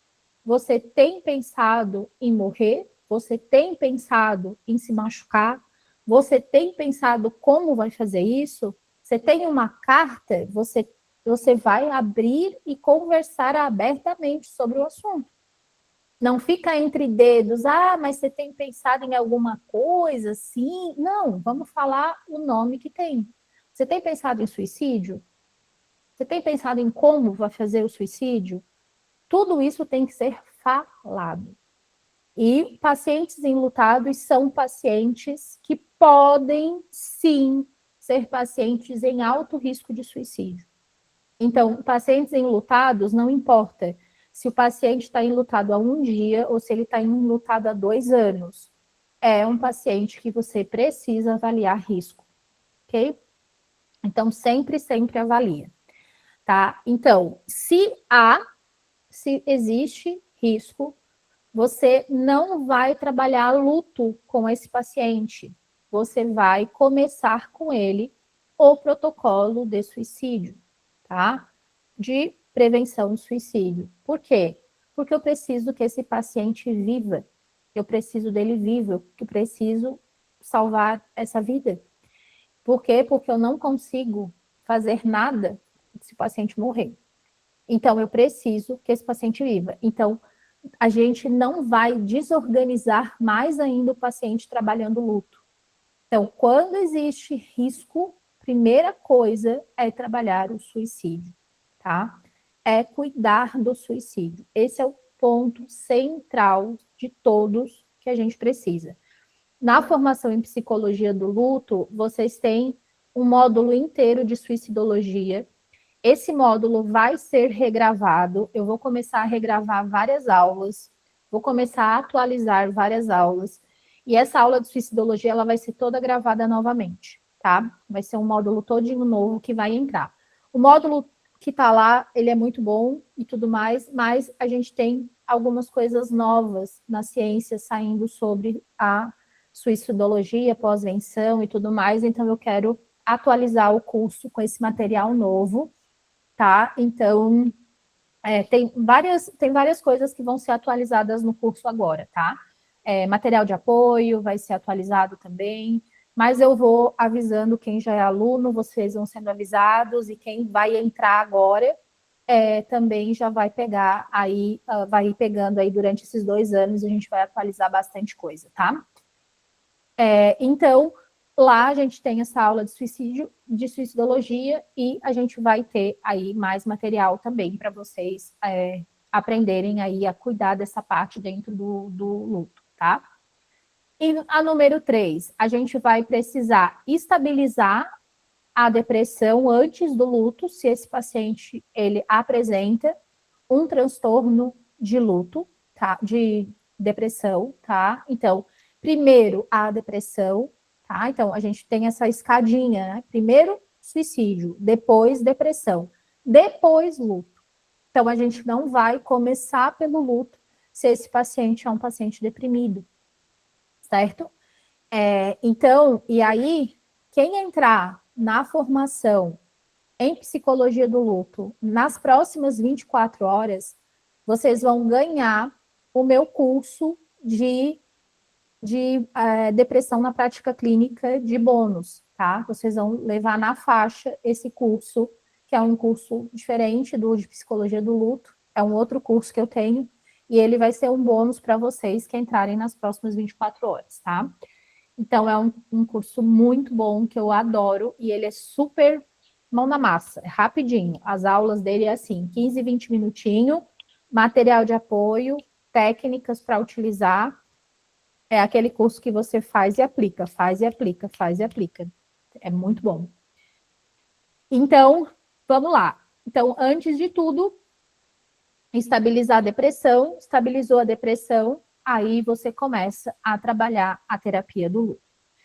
Você tem pensado em morrer? Você tem pensado em se machucar? Você tem pensado como vai fazer isso? Você tem uma carta? Você vai abrir e conversar abertamente sobre o assunto. Não fica entre dedos, mas você tem pensado em alguma coisa? Sim. Não, vamos falar o nome que tem. Você tem pensado em suicídio? Você tem pensado em como vai fazer o suicídio? Tudo isso tem que ser falado. E pacientes enlutados são pacientes que podem, sim, ser pacientes em alto risco de suicídio. Então, pacientes enlutados, não importa se o paciente está enlutado há um dia ou se ele está enlutado há 2 anos. É um paciente que você precisa avaliar risco, ok? Então, sempre avalia, tá? Então, se existe risco, você não vai trabalhar luto com esse paciente. Você vai começar com ele o protocolo de suicídio, tá? De prevenção de suicídio. Por quê? Porque eu preciso que esse paciente viva. Eu preciso dele vivo. Eu preciso salvar essa vida. Por quê? Porque eu não consigo fazer nada se o paciente morrer. Então, eu preciso que esse paciente viva. Então, a gente não vai desorganizar mais ainda o paciente trabalhando luto. Então, quando existe risco, primeira coisa é trabalhar o suicídio, tá? É cuidar do suicídio. Esse é o ponto central de todos que a gente precisa. Na formação em psicologia do luto, vocês têm um módulo inteiro de suicidologia. Esse módulo vai ser regravado. Eu vou começar a regravar várias aulas, vou começar a atualizar várias aulas. E essa aula de suicidologia ela vai ser toda gravada novamente, tá? Vai ser um módulo todinho novo que vai entrar. O módulo que está lá, ele é muito bom e tudo mais, mas a gente tem algumas coisas novas na ciência saindo sobre a suicidologia, pós-venção e tudo mais, então eu quero atualizar o curso com esse material novo, tá? Então, tem várias coisas que vão ser atualizadas no curso agora, tá? Material de apoio vai ser atualizado também, mas eu vou avisando quem já é aluno, vocês vão sendo avisados, e quem vai entrar agora também já vai pegar aí, vai ir pegando aí durante esses 2 anos, a gente vai atualizar bastante coisa, tá? Então, lá a gente tem essa aula de suicídio, de suicidologia, e a gente vai ter aí mais material também para vocês aprenderem aí a cuidar dessa parte dentro do luto, tá? E a número 3, a gente vai precisar estabilizar a depressão antes do luto, se esse paciente ele apresenta um transtorno de luto, tá? De depressão, tá? Então, primeiro a depressão, tá? Então, a gente tem essa escadinha, né? Primeiro suicídio, depois depressão, depois luto. Então, a gente não vai começar pelo luto se esse paciente é um paciente deprimido, certo? Então, e aí, quem entrar na formação em psicologia do luto nas próximas 24 horas, vocês vão ganhar o meu curso de depressão na prática clínica de bônus, tá? Vocês vão levar na faixa esse curso, que é um curso diferente do de psicologia do luto, é um outro curso que eu tenho, e ele vai ser um bônus para vocês que entrarem nas próximas 24 horas, tá? Então, é um curso muito bom, que eu adoro, e ele é super mão na massa, é rapidinho. As aulas dele é assim, 15, 20 minutinhos, material de apoio, técnicas para utilizar. É aquele curso que você faz e aplica, faz e aplica, faz e aplica. É muito bom. Então, vamos lá. Então, antes de tudo, estabilizar a depressão, estabilizou a depressão, aí você começa a trabalhar a terapia do luto.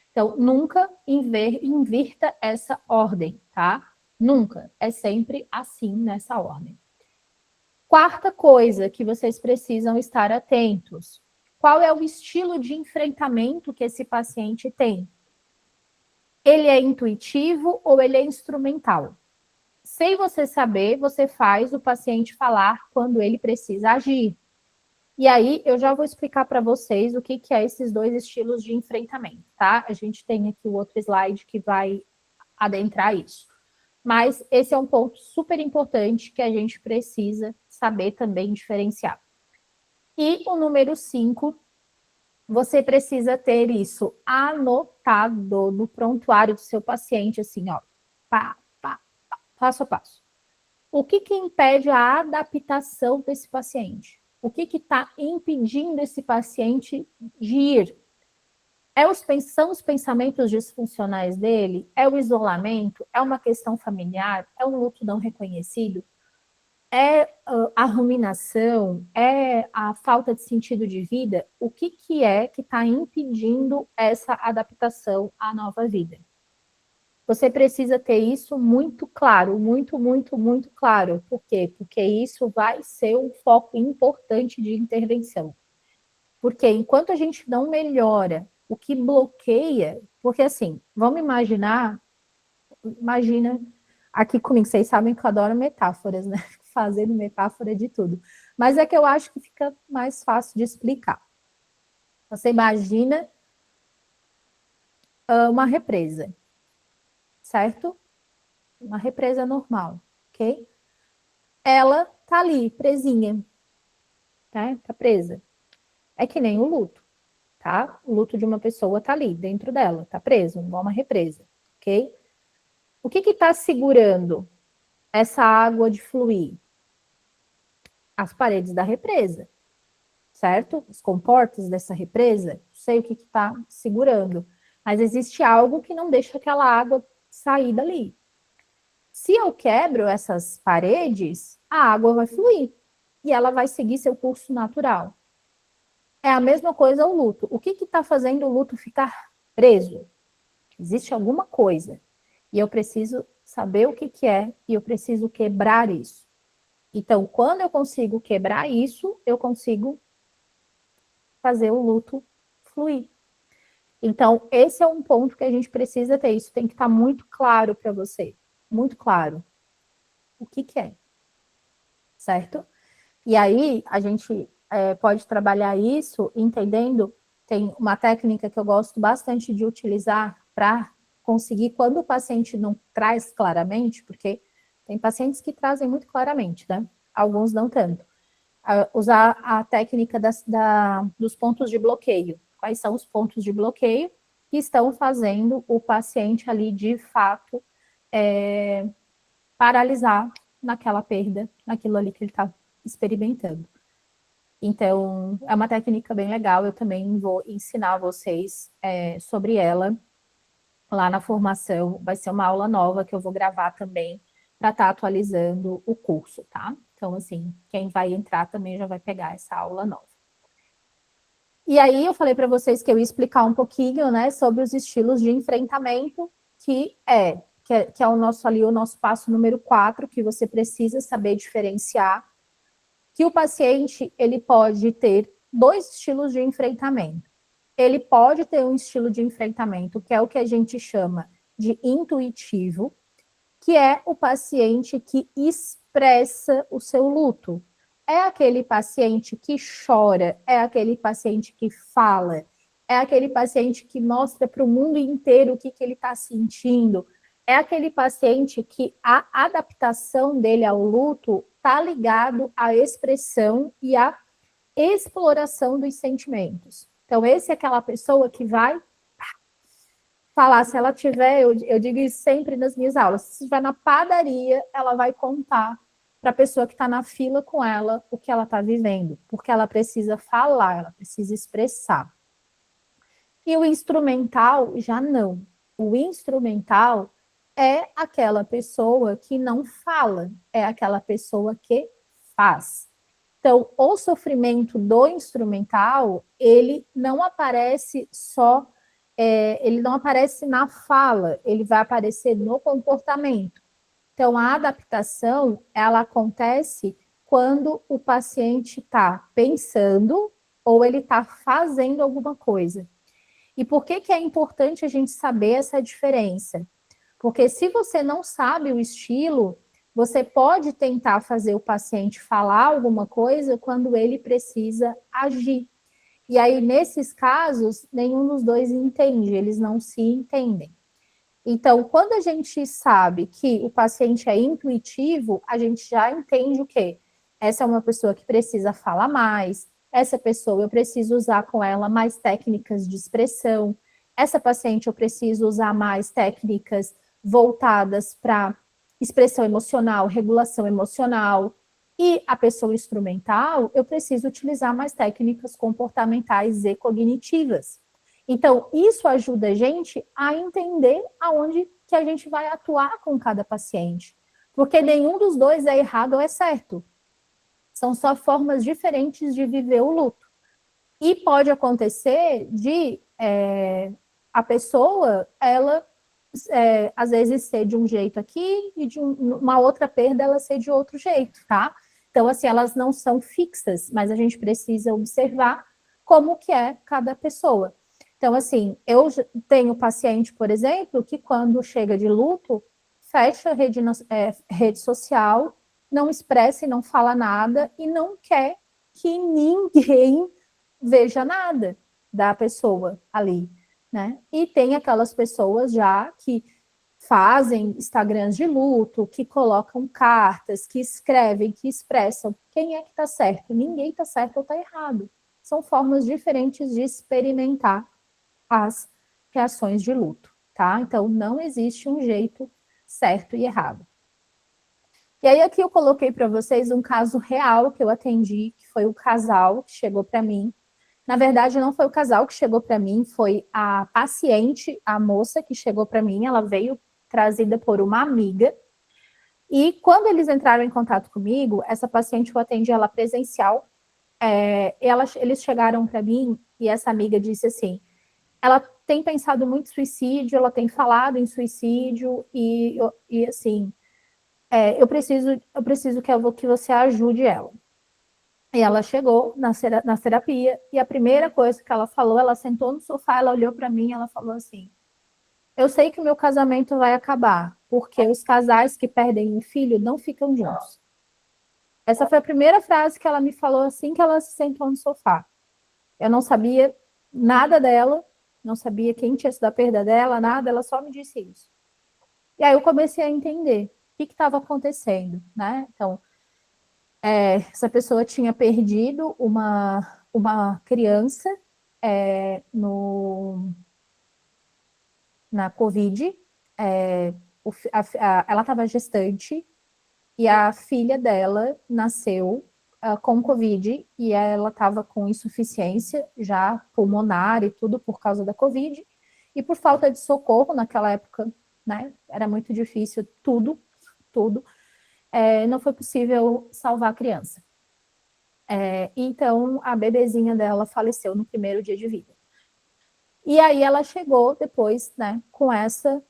Então, nunca invirta essa ordem, tá? Nunca. É sempre assim nessa ordem. Quarta coisa que vocês precisam estar atentos: qual é o estilo de enfrentamento que esse paciente tem? Ele é intuitivo ou ele é instrumental? Sem você saber, você faz o paciente falar quando ele precisa agir. E aí, eu já vou explicar para vocês o que é esses dois estilos de enfrentamento, tá? A gente tem aqui o outro slide que vai adentrar isso. Mas esse é um ponto super importante que a gente precisa saber também diferenciar. E o número 5, você precisa ter isso anotado no prontuário do seu paciente, assim, ó, pá, pá, pá, passo a passo. O que impede a adaptação desse paciente? O que está impedindo esse paciente de ir? São os pensamentos disfuncionais dele? É o isolamento? É uma questão familiar? É um luto não reconhecido? É a ruminação? É a falta de sentido de vida? O que é que está impedindo essa adaptação à nova vida? Você precisa ter isso muito claro, muito, muito, muito claro. Por quê? Porque isso vai ser um foco importante de intervenção. Porque enquanto a gente não melhora o que bloqueia, porque assim, vamos imagina aqui comigo, vocês sabem que eu adoro metáforas, né? Fazendo metáfora de tudo. Mas é que eu acho que fica mais fácil de explicar. Você imagina uma represa, certo? Uma represa normal, ok? Ela tá ali, presinha, tá? Tá presa. É que nem o luto, tá? O luto de uma pessoa tá ali, dentro dela, tá preso, igual uma represa, ok? O que tá segurando essa água de fluir? As paredes da represa, certo? Os comportas dessa represa, não sei o que tá segurando, mas existe algo que não deixa aquela água sair dali. Se eu quebro essas paredes, a água vai fluir e ela vai seguir seu curso natural. É a mesma coisa o luto. O que está fazendo o luto ficar preso? Existe alguma coisa. E eu preciso saber o que é e eu preciso quebrar isso. Então, quando eu consigo quebrar isso, eu consigo fazer o luto fluir. Então, esse é um ponto que a gente precisa ter. Isso tem que estar muito claro para você. Muito claro. O que é, certo? E aí, a gente pode trabalhar isso entendendo. Tem uma técnica que eu gosto bastante de utilizar para conseguir, quando o paciente não traz claramente, porque tem pacientes que trazem muito claramente, né? Alguns não tanto. Usar a técnica dos pontos de bloqueio. Quais são os pontos de bloqueio que estão fazendo o paciente ali, de fato, paralisar naquela perda, naquilo ali que ele está experimentando. Então, é uma técnica bem legal, eu também vou ensinar vocês sobre ela lá na formação. Vai ser uma aula nova que eu vou gravar também para estar atualizando o curso, tá? Então, assim, quem vai entrar também já vai pegar essa aula nova. E aí, eu falei para vocês que eu ia explicar um pouquinho, né, sobre os estilos de enfrentamento, que é o nosso ali, o nosso passo número 4, que você precisa saber diferenciar, que o paciente, ele pode ter dois estilos de enfrentamento. ele pode ter um estilo de enfrentamento, que é o que a gente chama de intuitivo, que é o paciente que expressa o seu luto. É aquele paciente que chora, é aquele paciente que fala, é aquele paciente que mostra para o mundo inteiro o que ele está sentindo, é aquele paciente que a adaptação dele ao luto está ligado à expressão e à exploração dos sentimentos. Então, esse é aquela pessoa que vai falar, se ela tiver, eu digo isso sempre nas minhas aulas, se estiver na padaria, ela vai contar para a pessoa que está na fila com ela o que ela está vivendo, porque ela precisa falar, ela precisa expressar. E o instrumental já não. O instrumental é aquela pessoa que não fala, é aquela pessoa que faz. Então, o sofrimento do instrumental, ele não aparece só, ele não aparece na fala, ele vai aparecer no comportamento. Então, a adaptação, ela acontece quando o paciente está pensando ou ele está fazendo alguma coisa. E por que é importante a gente saber essa diferença? Porque se você não sabe o estilo, você pode tentar fazer o paciente falar alguma coisa quando ele precisa agir. E aí, nesses casos, nenhum dos dois entende, eles não se entendem. Então, quando a gente sabe que o paciente é intuitivo, a gente já entende o quê? Essa é uma pessoa que precisa falar mais, essa pessoa eu preciso usar com ela mais técnicas de expressão, essa paciente eu preciso usar mais técnicas voltadas para expressão emocional, regulação emocional, e a pessoa instrumental, eu preciso utilizar mais técnicas comportamentais e cognitivas. Então, isso ajuda a gente a entender aonde que a gente vai atuar com cada paciente. Porque nenhum dos dois é errado ou é certo. São só formas diferentes de viver o luto. E pode acontecer de a pessoa, ela, às vezes, ser de um jeito aqui e de uma outra perda ela ser de outro jeito, tá? Então, assim, elas não são fixas, mas a gente precisa observar como que é cada pessoa. Então, assim, eu tenho paciente, por exemplo, que quando chega de luto, fecha a rede social, não expressa e não fala nada e não quer que ninguém veja nada da pessoa ali, né? E tem aquelas pessoas já que fazem Instagrams de luto, que colocam cartas, que escrevem, que expressam. Quem é que está certo? Ninguém está certo ou está errado. São formas diferentes de experimentar as reações de luto, tá? Então, não existe um jeito certo e errado. E aí, aqui eu coloquei para vocês um caso real que eu atendi, que foi o casal que chegou para mim. Na verdade, não foi o casal que chegou para mim, foi a paciente, a moça que chegou para mim. Ela veio trazida por uma amiga. E quando eles entraram em contato comigo, essa paciente eu atendi ela presencial. Eles chegaram para mim e essa amiga disse assim: ela tem pensado muito em suicídio, ela tem falado em suicídio e assim, eu preciso que você ajude ela. E ela chegou na terapia e a primeira coisa que ela falou, ela sentou no sofá, ela olhou para mim e ela falou assim: eu sei que o meu casamento vai acabar, porque os casais que perdem um filho não ficam juntos. Essa foi a primeira frase que ela me falou assim que ela se sentou no sofá. Eu não sabia nada dela, não sabia quem tinha sido a perda dela, nada, ela só me disse isso. E aí eu comecei a entender o que estava acontecendo, né? Então, essa pessoa tinha perdido uma criança na Covid, ela estava gestante e a filha dela nasceu com Covid e ela estava com insuficiência já pulmonar e tudo por causa da Covid e por falta de socorro naquela época, né? Era muito difícil tudo, não foi possível salvar a criança. Então, a bebezinha dela faleceu no primeiro dia de vida. E aí ela chegou depois, né, com essa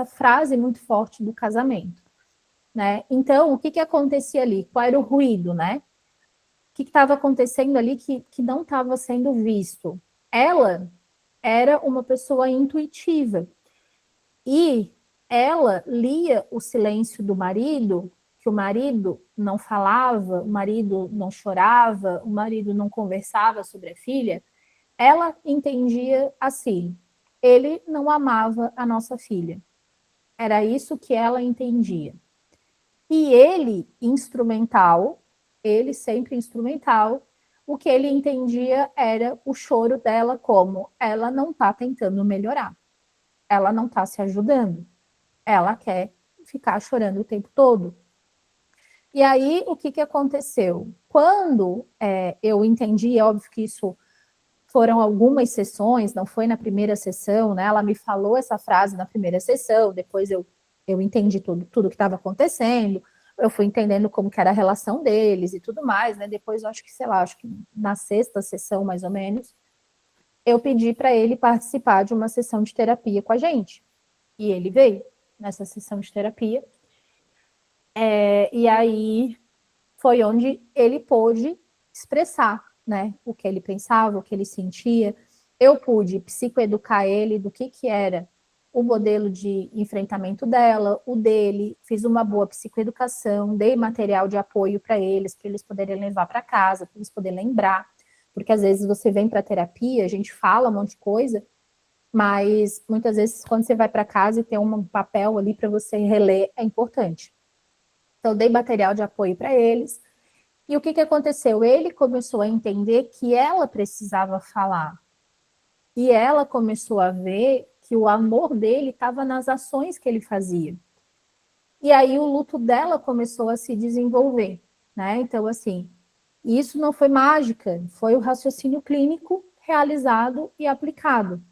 frase muito forte do casamento, né? Então, o que acontecia ali? Qual era o ruído, né? O que estava acontecendo ali que não estava sendo visto? ela era uma pessoa intuitiva e ela lia o silêncio do marido, que o marido não falava, o marido não chorava, o marido não conversava sobre a filha. Ela entendia assim: ele não amava a nossa filha. Era isso que ela entendia. E ele, instrumental, ele sempre instrumental, o que ele entendia era o choro dela como ela não está tentando melhorar, ela não está se ajudando, ela quer ficar chorando o tempo todo. E aí, o que aconteceu? Quando eu entendi, é óbvio que isso foram algumas sessões, não foi na primeira sessão, né? Ela me falou essa frase na primeira sessão, depois eu entendi tudo que estava acontecendo, eu fui entendendo como que era a relação deles e tudo mais, né? Depois eu acho que, sei lá, acho que na sexta sessão, mais ou menos, eu pedi para ele participar de uma sessão de terapia com a gente. E ele veio nessa sessão de terapia. E aí foi onde ele pôde expressar, né, o que ele pensava, o que ele sentia. Eu pude psicoeducar ele do que era o modelo de enfrentamento dela, o dele, fiz uma boa psicoeducação, dei material de apoio para eles poderem levar para casa, para eles poderem lembrar, porque às vezes você vem para terapia, a gente fala um monte de coisa, mas muitas vezes quando você vai para casa e tem um papel ali para você reler, é importante. Então, dei material de apoio para eles. E o que aconteceu? Ele começou a entender que ela precisava falar. E ela começou a ver que o amor dele estava nas ações que ele fazia. E aí o luto dela começou a se desenvolver, né? Então, assim, isso não foi mágica, foi o raciocínio clínico realizado e aplicado,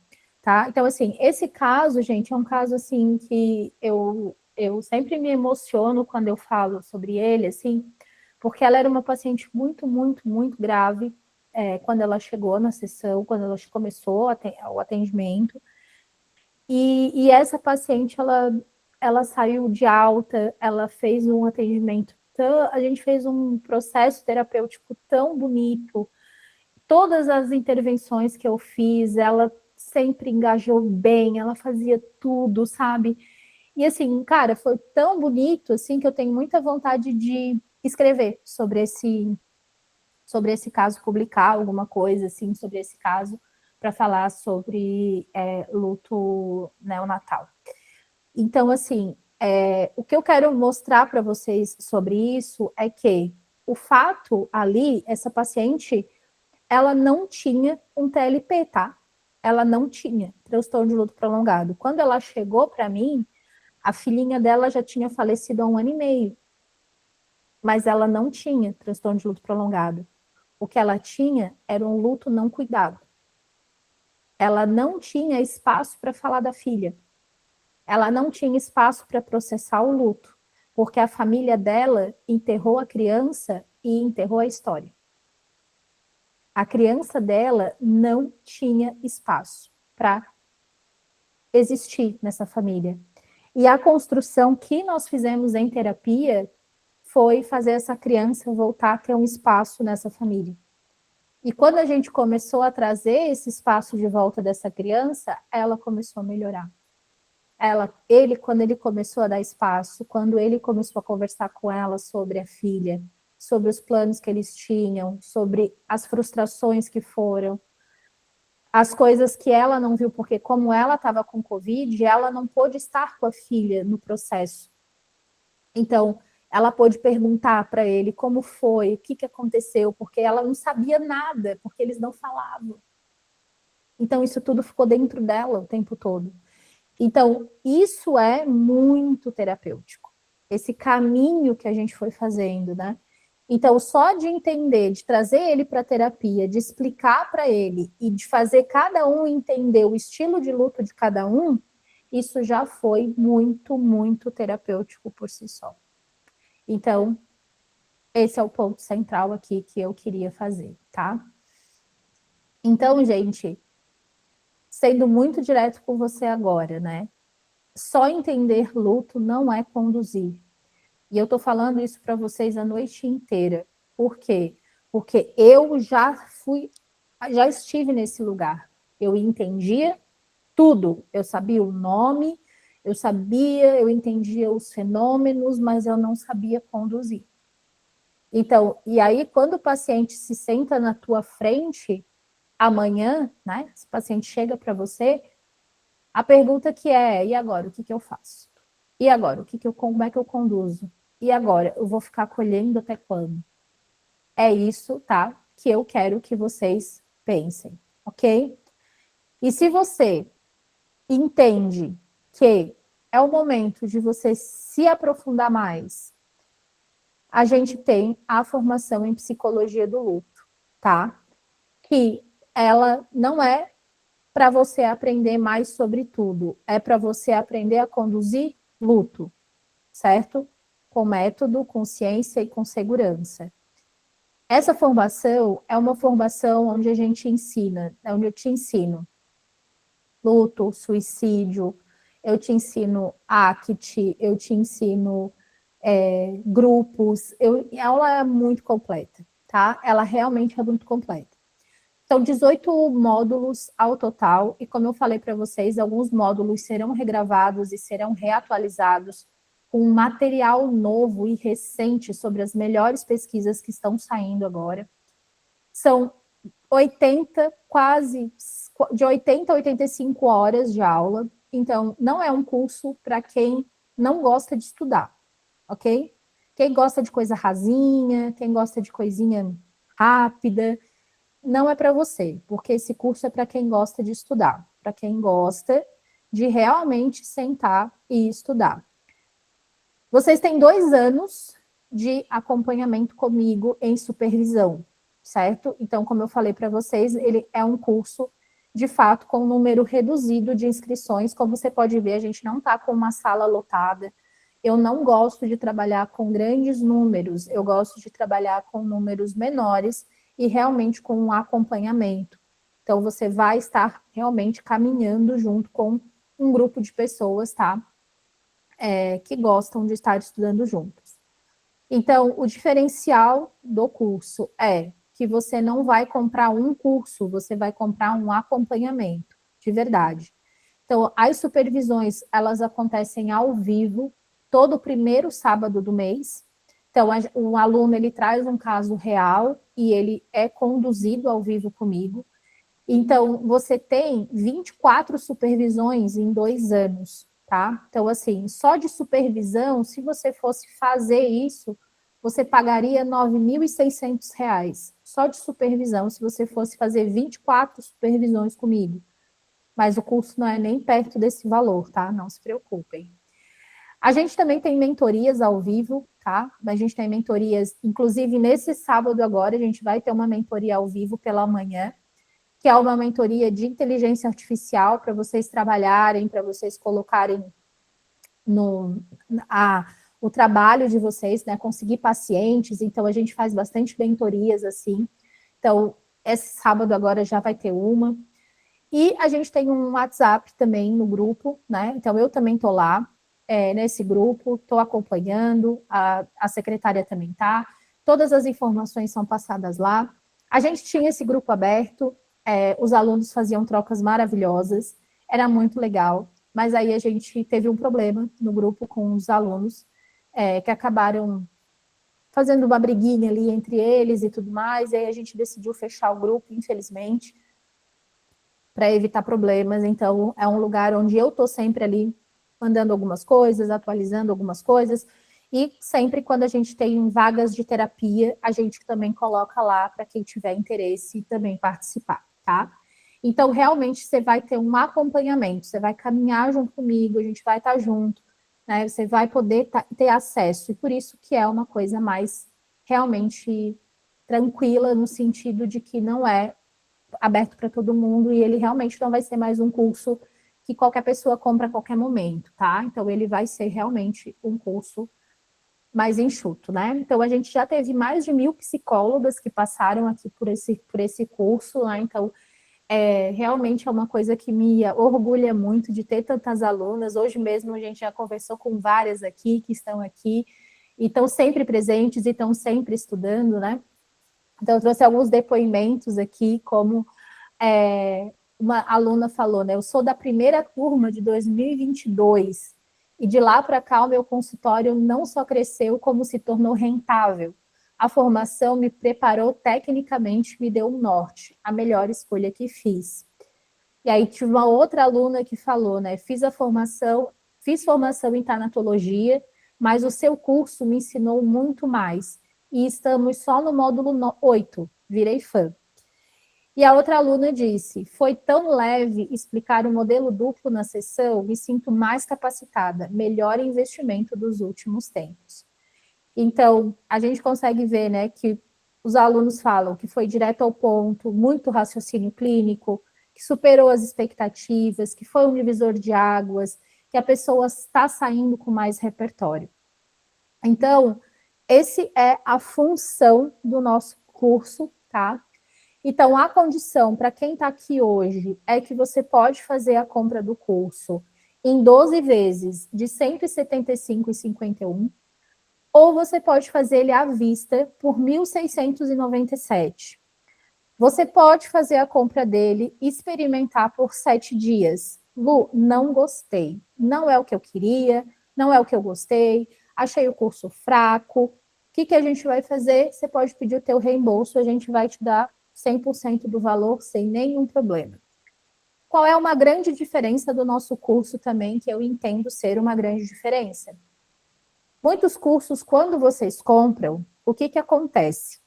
tá? Então, assim, esse caso, gente, é um caso, assim, que eu sempre me emociono quando eu falo sobre ele, assim, porque ela era uma paciente muito, muito, muito grave quando ela chegou na sessão, quando ela começou o atendimento. E essa paciente, ela saiu de alta, ela fez um atendimento, a gente fez um processo terapêutico tão bonito. Todas as intervenções que eu fiz, ela sempre engajou bem, ela fazia tudo, sabe? E assim, cara, foi tão bonito assim que eu tenho muita vontade de escrever sobre esse caso, publicar alguma coisa assim sobre esse caso para falar sobre luto neonatal. Então, assim, o que eu quero mostrar para vocês sobre isso é que o fato ali, essa paciente, ela não tinha um TLP, tá? Ela não tinha transtorno de luto prolongado. Quando ela chegou para mim, a filhinha dela já tinha falecido há 1 ano e meio, mas ela não tinha transtorno de luto prolongado. O que ela tinha era um luto não cuidado. Ela não tinha espaço para falar da filha. Ela não tinha espaço para processar o luto, porque a família dela enterrou a criança e enterrou a história. A criança dela não tinha espaço para existir nessa família. E a construção que nós fizemos em terapia foi fazer essa criança voltar a ter um espaço nessa família. E quando a gente começou a trazer esse espaço de volta dessa criança, ela começou a melhorar. Quando ele começou a dar espaço, quando ele começou a conversar com ela sobre a filha, sobre os planos que eles tinham, sobre as frustrações que foram, as coisas que ela não viu, porque como ela estava com Covid, ela não pôde estar com a filha no processo. Então, ela pôde perguntar para ele como foi, o que aconteceu, porque ela não sabia nada, porque eles não falavam. Então, isso tudo ficou dentro dela o tempo todo. Então, isso é muito terapêutico. Esse caminho que a gente foi fazendo, né? Então, só de entender, de trazer ele para a terapia, de explicar para ele e de fazer cada um entender o estilo de luto de cada um, isso já foi muito, muito terapêutico por si só. Então, esse é o ponto central aqui que eu queria fazer, tá? Então, gente, sendo muito direto com você agora, né? Só entender luto não é conduzir. E eu tô falando isso para vocês a noite inteira. Por quê? Porque eu já estive nesse lugar. Eu entendia tudo. Eu sabia o nome, eu entendia os fenômenos, mas eu não sabia conduzir. Então, e aí, quando o paciente se senta na tua frente, amanhã, né? Esse paciente chega para você, a pergunta que é, e agora, o que, que eu faço? E agora, como é que eu conduzo? E agora, eu vou ficar colhendo até quando? É isso, tá? Que eu quero que vocês pensem, ok? E se você entende que é o momento de você se aprofundar mais, a gente tem a formação em psicologia do luto, tá? Que ela não é para você aprender mais sobre tudo, é para você aprender a conduzir luto, certo? Com método, com ciência e com segurança. Essa formação é uma formação onde a gente ensina, onde eu te ensino luto, suicídio, eu te ensino ACT, eu te ensino grupos, ela é muito completa, tá? Ela realmente é muito completa. São 18 módulos ao total, e como eu falei para vocês, alguns módulos serão regravados e serão reatualizados com material novo e recente sobre as melhores pesquisas que estão saindo agora. São 80, quase de 80 a 85 horas de aula, então não é um curso para quem não gosta de estudar, ok? Quem gosta de coisa rasinha, quem gosta de coisinha rápida, não é para você, porque esse curso é para quem gosta de estudar, para quem gosta de realmente sentar e estudar. Vocês têm 2 anos de acompanhamento comigo em supervisão, certo? Então, como eu falei para vocês, ele é um curso, de fato, com um número reduzido de inscrições. Como você pode ver, a gente não está com uma sala lotada. Eu não gosto de trabalhar com grandes números, eu gosto de trabalhar com números menores e realmente com um acompanhamento. Então, você vai estar realmente caminhando junto com um grupo de pessoas, tá? Que gostam de estar estudando juntos. Então, o diferencial do curso é que você não vai comprar um curso, você vai comprar um acompanhamento, de verdade. Então, as supervisões, elas acontecem ao vivo, todo primeiro sábado do mês. Então, o aluno, ele traz um caso real e ele é conduzido ao vivo comigo. Então, você tem 24 supervisões em 2 anos, tá? Então, assim, só de supervisão, se você fosse fazer isso, você pagaria R$ 9.600, só de supervisão, se você fosse fazer 24 supervisões comigo. Mas o curso não é nem perto desse valor, tá? Não se preocupem. A gente também tem mentorias ao vivo, tá? A gente tem mentorias, inclusive nesse sábado agora, a gente vai ter uma mentoria ao vivo pela manhã, que é uma mentoria de inteligência artificial para vocês trabalharem, para vocês colocarem o trabalho de vocês, né? Conseguir pacientes. Então, a gente faz bastante mentorias assim. Então, esse sábado agora já vai ter uma. E a gente tem um WhatsApp também no grupo, né? Então, eu também estou lá nesse grupo, estou acompanhando, a secretária também está. Todas as informações são passadas lá. A gente tinha esse grupo aberto, os alunos faziam trocas maravilhosas, era muito legal, mas aí a gente teve um problema no grupo com os alunos, que acabaram fazendo uma briguinha ali entre eles e tudo mais, e aí a gente decidiu fechar o grupo, infelizmente, para evitar problemas. Então, é um lugar onde eu estou sempre ali mandando algumas coisas, atualizando algumas coisas, e sempre quando a gente tem vagas de terapia, a gente também coloca lá para quem tiver interesse também participar, tá? Então, realmente, você vai ter um acompanhamento, você vai caminhar junto comigo, a gente vai estar junto, né? Você vai poder ter acesso, e por isso que é uma coisa mais realmente tranquila, no sentido de que não é aberto para todo mundo, e ele realmente não vai ser mais um curso que qualquer pessoa compra a qualquer momento, tá? Então, ele vai ser realmente um curso mais enxuto, né? Então, a gente já teve mais de 1.000 psicólogas que passaram aqui por esse curso, né? Então, realmente é uma coisa que me orgulha muito de ter tantas alunas. Hoje mesmo a gente já conversou com várias aqui, que estão aqui, e estão sempre presentes e estão sempre estudando, né? Então, eu trouxe alguns depoimentos aqui, como uma aluna falou, né? Eu sou da primeira turma de 2022 e de lá para cá o meu consultório não só cresceu, como se tornou rentável. A formação me preparou tecnicamente, me deu um norte, a melhor escolha que fiz. E aí tive uma outra aluna que falou, né? Fiz formação em tanatologia, mas o seu curso me ensinou muito mais. E estamos só no módulo 8, virei fã. E a outra aluna disse: foi tão leve explicar o modelo duplo na sessão, me sinto mais capacitada, melhor investimento dos últimos tempos. Então, a gente consegue ver, né, que os alunos falam que foi direto ao ponto, muito raciocínio clínico, que superou as expectativas, que foi um divisor de águas, que a pessoa está saindo com mais repertório. Então, esse é a função do nosso curso, tá? Então, a condição para quem está aqui hoje é que você pode fazer a compra do curso em 12 vezes de R$ 175,51, ou você pode fazer ele à vista por R$ 1.697. Você pode fazer a compra dele e experimentar por 7 dias. Lu, não gostei. Não é o que eu queria, não é o que eu gostei, achei o curso fraco. O que a gente vai fazer? Você pode pedir o teu reembolso, a gente vai te dar 100% do valor sem nenhum problema. Qual é uma grande diferença do nosso curso também, que eu entendo ser uma grande diferença? Muitos cursos, quando vocês compram, o que acontece?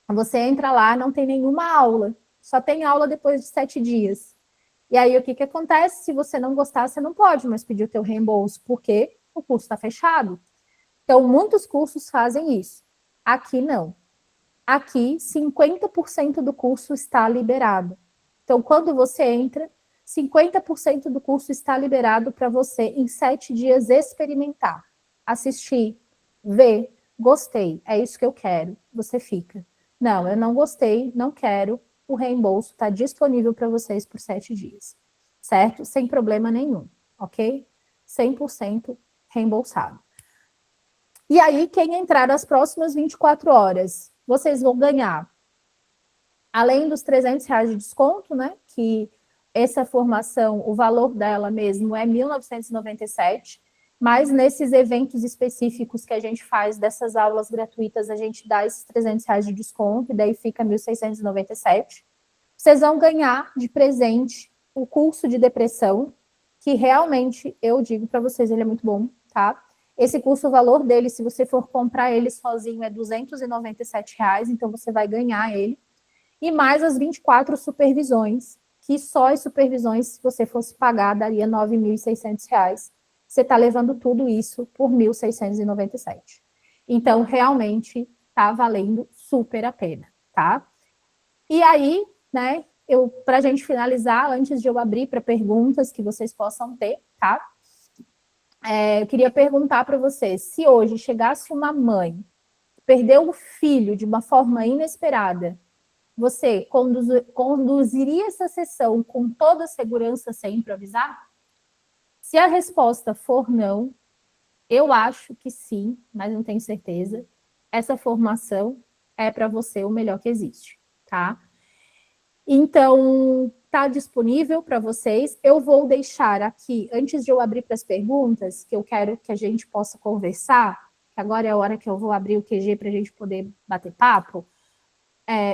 Você entra lá, não tem nenhuma aula, só tem aula depois de 7 dias. E aí, o que acontece? Se você não gostar, você não pode mais pedir o teu reembolso, porque o curso está fechado. Então, muitos cursos fazem isso. Aqui, não. Aqui, 50% do curso está liberado. Então, quando você entra, 50% do curso está liberado para você, em 7 dias, experimentar, assistir, ver, gostei, é isso que eu quero, você fica. Não, eu não gostei, não quero, o reembolso está disponível para vocês por 7 dias, certo? Sem problema nenhum, ok? 100% reembolsado. E aí, quem entrar nas próximas 24 horas, vocês vão ganhar, além dos R$ 300 de desconto, né? Que essa formação, o valor dela mesmo é 1.997, mas nesses eventos específicos que a gente faz dessas aulas gratuitas, a gente dá esses R$ 300 de desconto, e daí fica 1.697. Vocês vão ganhar de presente o curso de depressão, que realmente, eu digo para vocês, ele é muito bom, tá? Esse curso, o valor dele, se você for comprar ele sozinho, é R$ 297, então você vai ganhar ele. E mais as 24 supervisões, que só as supervisões, se você fosse pagar, daria R$ 9.600. Você está levando tudo isso por R$ 1.697. Então, realmente, está valendo super a pena, tá? E aí, né, para a gente finalizar, antes de eu abrir para perguntas que vocês possam ter, tá? Eu queria perguntar para vocês, se hoje chegasse uma mãe, perdeu o filho de uma forma inesperada, você conduziria essa sessão com toda a segurança sem improvisar? Se a resposta for não, eu acho que sim, mas não tenho certeza. Essa formação é para você o melhor que existe, tá? Então, está disponível para vocês. Eu vou deixar aqui, antes de eu abrir para as perguntas, que eu quero que a gente possa conversar, que agora é a hora que eu vou abrir o QG para a gente poder bater papo.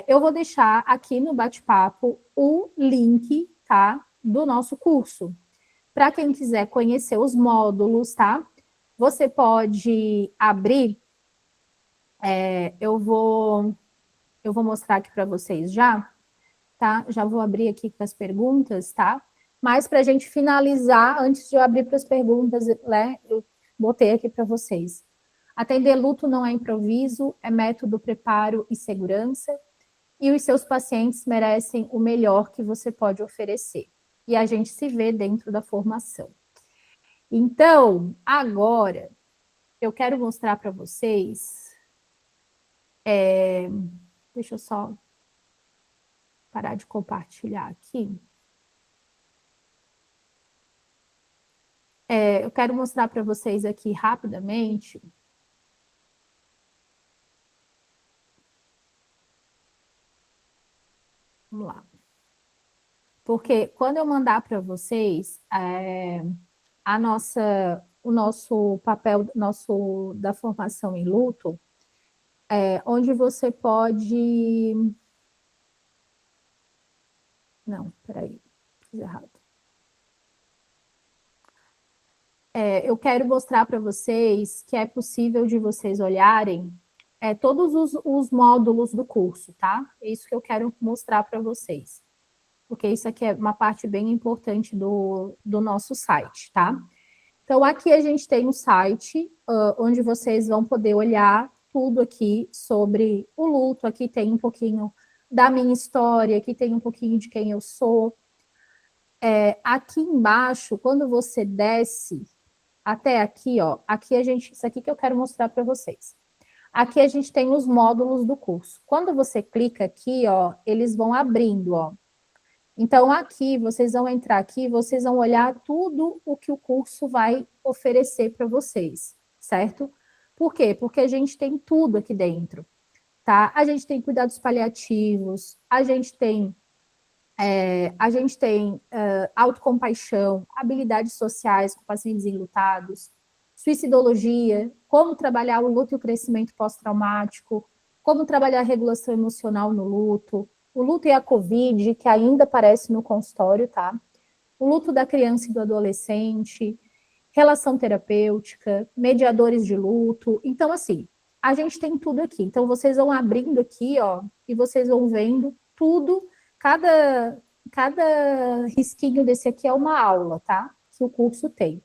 Eu vou deixar aqui no bate-papo o link, tá, do nosso curso. Para quem quiser conhecer os módulos, tá? Você pode abrir, eu vou mostrar aqui para vocês já, tá? Já vou abrir aqui com as perguntas, tá? Mas para a gente finalizar, antes de eu abrir para as perguntas, né, eu botei aqui para vocês. Atender luto não é improviso, é método, preparo e segurança. E os seus pacientes merecem o melhor que você pode oferecer. E a gente se vê dentro da formação. Então, agora, eu quero mostrar para vocês. Deixa eu só parar de compartilhar aqui. Eu quero mostrar para vocês aqui rapidamente. Vamos lá. Porque quando eu mandar para vocês o nosso papel da formação em luto, onde você pode... Não, peraí, fiz errado. Eu quero mostrar para vocês que é possível de vocês olharem todos os módulos do curso, tá? É isso que eu quero mostrar para vocês. Porque isso aqui é uma parte bem importante do nosso site, tá? Então, aqui a gente tem um site onde vocês vão poder olhar tudo aqui sobre o luto. Aqui tem um pouquinho da minha história, aqui tem um pouquinho de quem eu sou. Aqui embaixo, quando você desce até aqui, ó, isso aqui que eu quero mostrar para vocês. Aqui a gente tem os módulos do curso. Quando você clica aqui, ó, eles vão abrindo, ó. Então, aqui, vocês vão entrar aqui, vocês vão olhar tudo o que o curso vai oferecer para vocês, certo? Por quê? Porque a gente tem tudo aqui dentro, tá? A gente tem cuidados paliativos, a gente tem autocompaixão, habilidades sociais com pacientes enlutados, suicidologia, como trabalhar o luto e o crescimento pós-traumático, como trabalhar a regulação emocional no luto, o luto e a Covid, que ainda aparece no consultório, tá? O luto da criança e do adolescente, relação terapêutica, mediadores de luto. Então, assim, a gente tem tudo aqui. Então, vocês vão abrindo aqui, ó, e vocês vão vendo tudo. Cada risquinho desse aqui é uma aula, tá? Que o curso tem.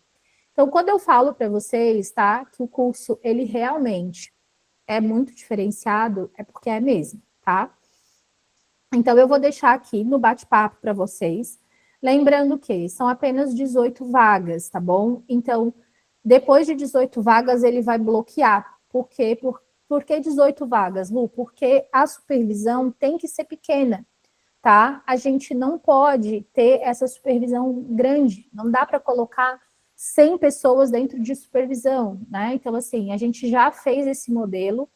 Então, quando eu falo para vocês, tá? Que o curso, ele realmente é muito diferenciado, é porque é mesmo, tá? Então, eu vou deixar aqui no bate-papo para vocês. Lembrando que são apenas 18 vagas, tá bom? Então, depois de 18 vagas, ele vai bloquear. Por quê? Por que 18 vagas, Lu? Porque a supervisão tem que ser pequena, tá? A gente não pode ter essa supervisão grande. Não dá para colocar 100 pessoas dentro de supervisão, né? Então, assim, a gente já fez esse modelo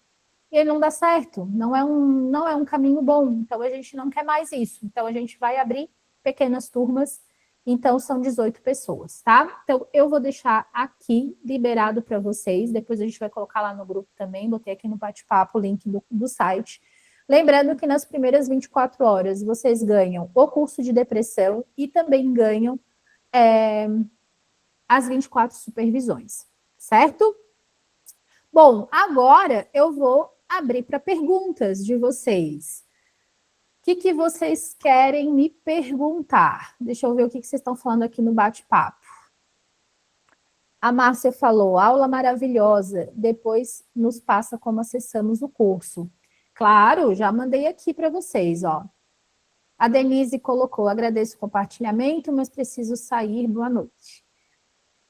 e ele não dá certo, não é um caminho bom, então a gente não quer mais isso. Então a gente vai abrir pequenas turmas, então são 18 pessoas, tá? Então eu vou deixar aqui liberado para vocês, depois a gente vai colocar lá no grupo também, botei aqui no bate-papo o link do site. Lembrando que nas primeiras 24 horas vocês ganham o curso de depressão e também ganham as 24 supervisões, certo? Bom, agora eu vou abrir para perguntas de vocês. O que vocês querem me perguntar? Deixa eu ver o que vocês estão falando aqui no bate-papo. A Márcia falou, aula maravilhosa, depois nos passa como acessamos o curso. Claro, já mandei aqui para vocês, ó. A Denise colocou, agradeço o compartilhamento, mas preciso sair, boa noite.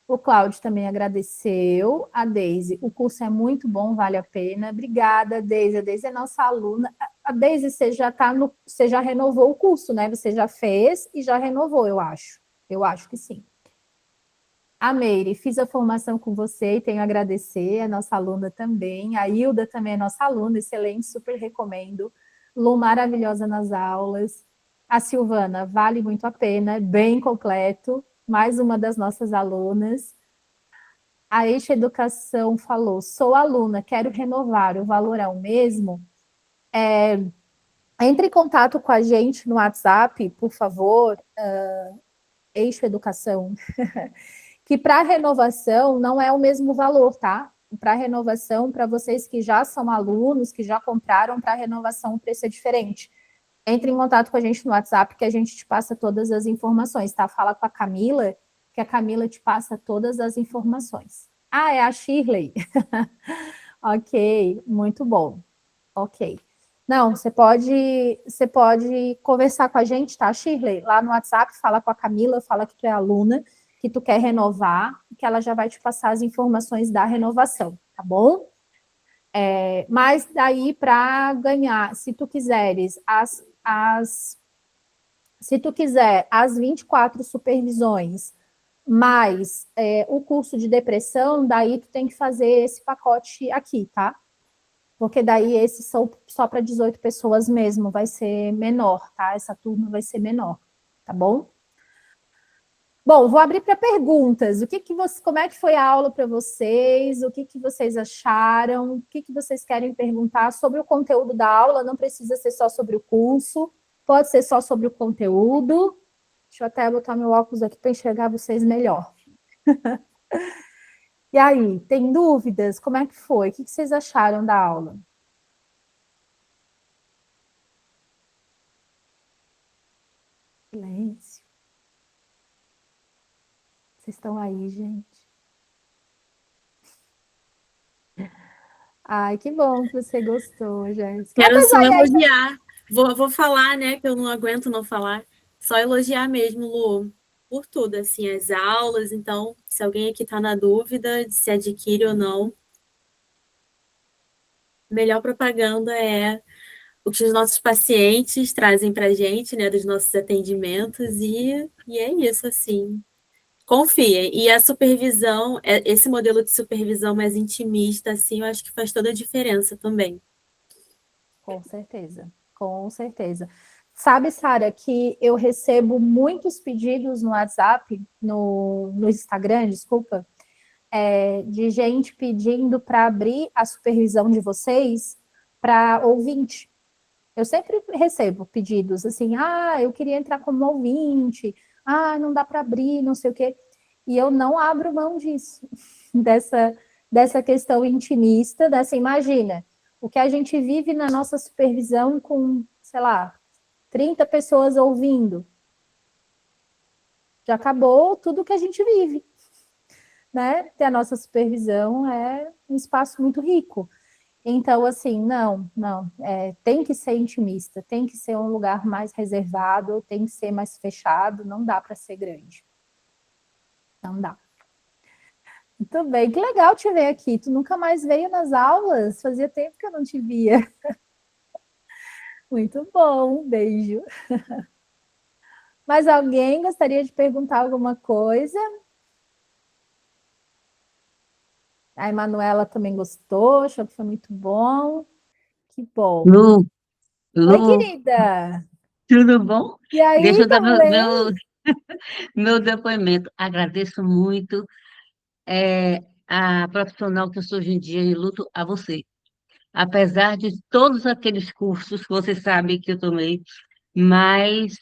O Cláudio também agradeceu. A Deise, o curso é muito bom, vale a pena. Obrigada, Deise. A Deise é nossa aluna. A Deise, você já renovou o curso, né? Você já fez e já renovou, eu acho. Eu acho que sim. A Meire, fiz a formação com você e tenho a agradecer, a nossa aluna também. A Hilda também é nossa aluna, excelente, super recomendo. Lu, maravilhosa nas aulas. A Silvana, vale muito a pena, é bem completo. Mais uma das nossas alunas. A Eixo Educação falou, sou aluna, quero renovar, o valor é o mesmo? Entre em contato com a gente no WhatsApp, por favor, Eixo Educação, que para renovação não é o mesmo valor, tá? Para renovação, para vocês que já são alunos, que já compraram, para renovação o preço é diferente. Entre em contato com a gente no WhatsApp, que a gente te passa todas as informações, tá? Fala com a Camila, que a Camila te passa todas as informações. Ah, é a Shirley. Ok, muito bom. Ok. Não, você pode conversar com a gente, tá, Shirley? Lá no WhatsApp, fala com a Camila, fala que tu é aluna, que tu quer renovar, que ela já vai te passar as informações da renovação, tá bom? Mas daí para ganhar, se tu quiseres se tu quiser as 24 supervisões mais o curso de depressão, daí tu tem que fazer esse pacote aqui, tá? Porque daí esses são só para 18 pessoas mesmo, vai ser menor, tá? Essa turma vai ser menor. tá bom? Bom, vou abrir para perguntas. Como é que foi a aula para vocês? O que vocês acharam? O que vocês querem perguntar sobre o conteúdo da aula? Não precisa ser só sobre o curso, pode ser só sobre o conteúdo. Deixa eu até botar meu óculos aqui para enxergar vocês melhor. E aí, tem dúvidas? Como é que foi? O que vocês acharam da aula? Silêncio. Vocês estão aí, gente? Ai, que bom que você gostou, Jéssica. Quero Mas só aí, elogiar. Vou falar, né? Que eu não aguento não falar. Só elogiar mesmo, Lu, por tudo, assim, as aulas. Então, se alguém aqui está na dúvida de se adquire ou não, a melhor propaganda é o que os nossos pacientes trazem para a gente, né? Dos nossos atendimentos. E é isso, assim. Confiem. E a supervisão, esse modelo de supervisão mais intimista, assim, eu acho que faz toda a diferença também. com certeza, com certeza. Sabe, Sara, que eu recebo muitos pedidos no WhatsApp, no Instagram, desculpa, de gente pedindo para abrir a supervisão de vocês para ouvinte. Eu sempre recebo pedidos assim, eu queria entrar como ouvinte, não dá para abrir, não sei o quê. E eu não abro mão disso, dessa questão intimista, imagina, o que a gente vive na nossa supervisão com, sei lá, 30 pessoas ouvindo. Já acabou tudo que a gente vive, né? Ter a nossa supervisão é um espaço muito rico. Então, assim, não, tem que ser intimista, tem que ser um lugar mais reservado, tem que ser mais fechado, não dá para ser grande. Não dá. Muito bem, que legal te ver aqui. Tu nunca mais veio nas aulas? Fazia tempo que eu não te via. Muito bom, um beijo. Mais alguém gostaria de perguntar alguma coisa? A Emanuela também gostou, achou que foi muito bom. Que bom. Lu, Oi, Lu, querida. tudo bom? E Deixa aí, eu dar tamo bem? meu depoimento. Agradeço muito a profissional que eu sou hoje em dia e luto a você. Apesar de todos aqueles cursos que você sabe que eu tomei, mas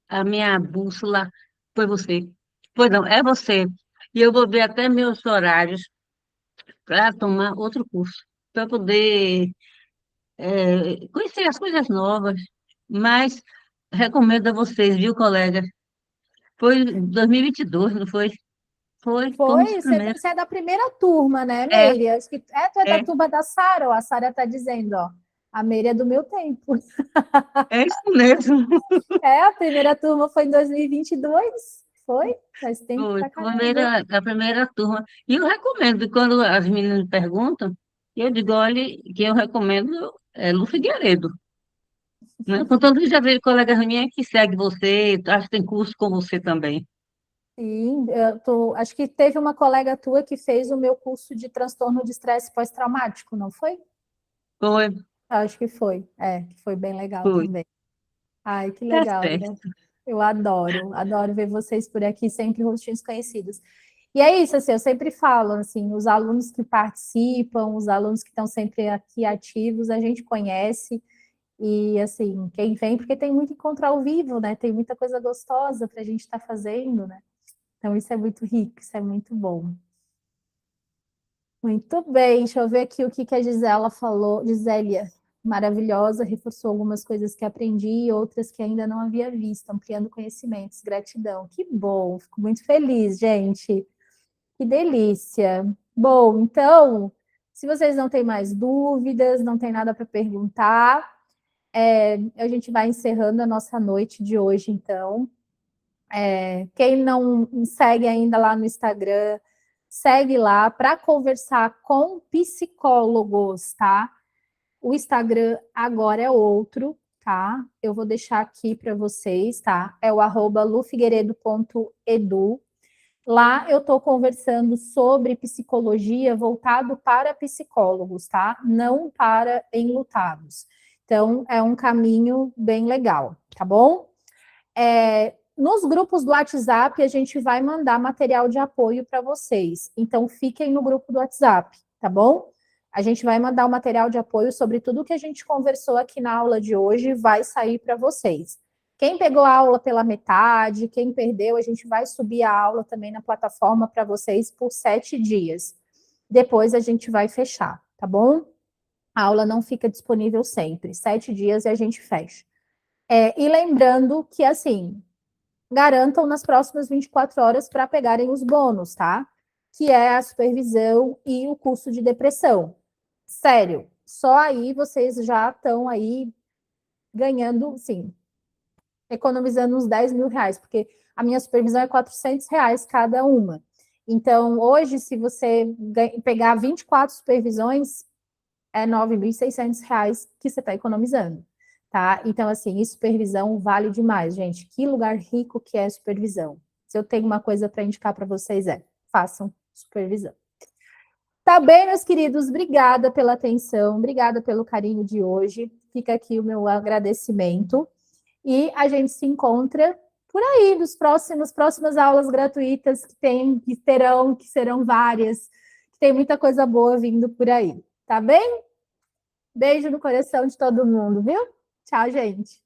a minha bússola foi você. Pois não, é você. E eu vou ver até meus horários para tomar outro curso, para poder conhecer as coisas novas. Mas recomendo a vocês, viu, colega? Foi 2022, não foi? Fomos os Foi, primeiros. você é da primeira turma, né, É, Meire? Acho que tu é da é, turma da Sara, ó, a Sara está dizendo, ó, a Meire é do meu tempo. é isso mesmo. A primeira turma foi em 2022, foi? Faz tempo Foi pra caramba. a primeira turma. E eu recomendo, quando as meninas me perguntam, eu digo, olha, que eu recomendo Lu Figueiredo. Né? Contanto que já veio colegas minhas que segue você, acho que tem curso com você também. Sim, acho que teve uma colega tua que fez o meu curso de transtorno de estresse pós-traumático, não foi? Foi, Acho que foi, que foi bem legal foi. também. Ai, que Tá legal, certo. né? Eu adoro ver vocês por aqui, sempre rostinhos conhecidos. E é isso, assim, eu sempre falo, assim, os alunos que participam, os alunos que estão sempre aqui ativos, a gente conhece, e, assim, quem vem, porque tem muito encontro ao vivo, né? Tem muita coisa gostosa para a gente estar fazendo, né? Então, isso é muito rico, isso é muito bom. Muito bem, deixa eu ver aqui o que a Gisela falou. Gisélia, maravilhosa, reforçou algumas coisas que aprendi e outras que ainda não havia visto, ampliando conhecimentos. Gratidão. Que bom, fico muito feliz, gente. Que delícia. Bom, então, se vocês não têm mais dúvidas, não tem nada para perguntar, a gente vai encerrando a nossa noite de hoje, então. Quem não segue ainda lá no Instagram, segue lá para conversar com psicólogos, tá? O Instagram agora é outro, tá? Eu vou deixar aqui para vocês, tá? É o @lufigueiredo.edu. Lá eu estou conversando sobre psicologia voltado para psicólogos, tá? Não para enlutados. Então, é um caminho bem legal, tá bom? nos grupos do WhatsApp, a gente vai mandar material de apoio para vocês. Então, fiquem no grupo do WhatsApp, tá bom? A gente vai mandar o material de apoio sobre tudo que a gente conversou aqui na aula de hoje, vai sair para vocês. Quem pegou a aula pela metade, quem perdeu, a gente vai subir a aula também na plataforma para vocês por 7 dias. Depois a gente vai fechar, tá bom? A aula não fica disponível sempre. 7 dias e a gente fecha. E lembrando que, assim, garantam nas próximas 24 horas para pegarem os bônus, tá? Que é a supervisão e o curso de depressão. Sério, só aí vocês já estão aí ganhando, sim, economizando uns 10 mil reais, porque a minha supervisão é 400 reais cada uma. Então, hoje, se você pegar 24 supervisões, é 9.600 reais que você está economizando, tá? Então, assim, supervisão vale demais, gente. Que lugar rico que é supervisão. Se eu tenho uma coisa para indicar para vocês, façam supervisão. Tá bem, meus queridos? Obrigada pela atenção, obrigada pelo carinho de hoje. Fica aqui o meu agradecimento. E a gente se encontra por aí, nos próximas aulas gratuitas que serão várias, que tem muita coisa boa vindo por aí. Tá bem? Beijo no coração de todo mundo, viu? Tchau, gente.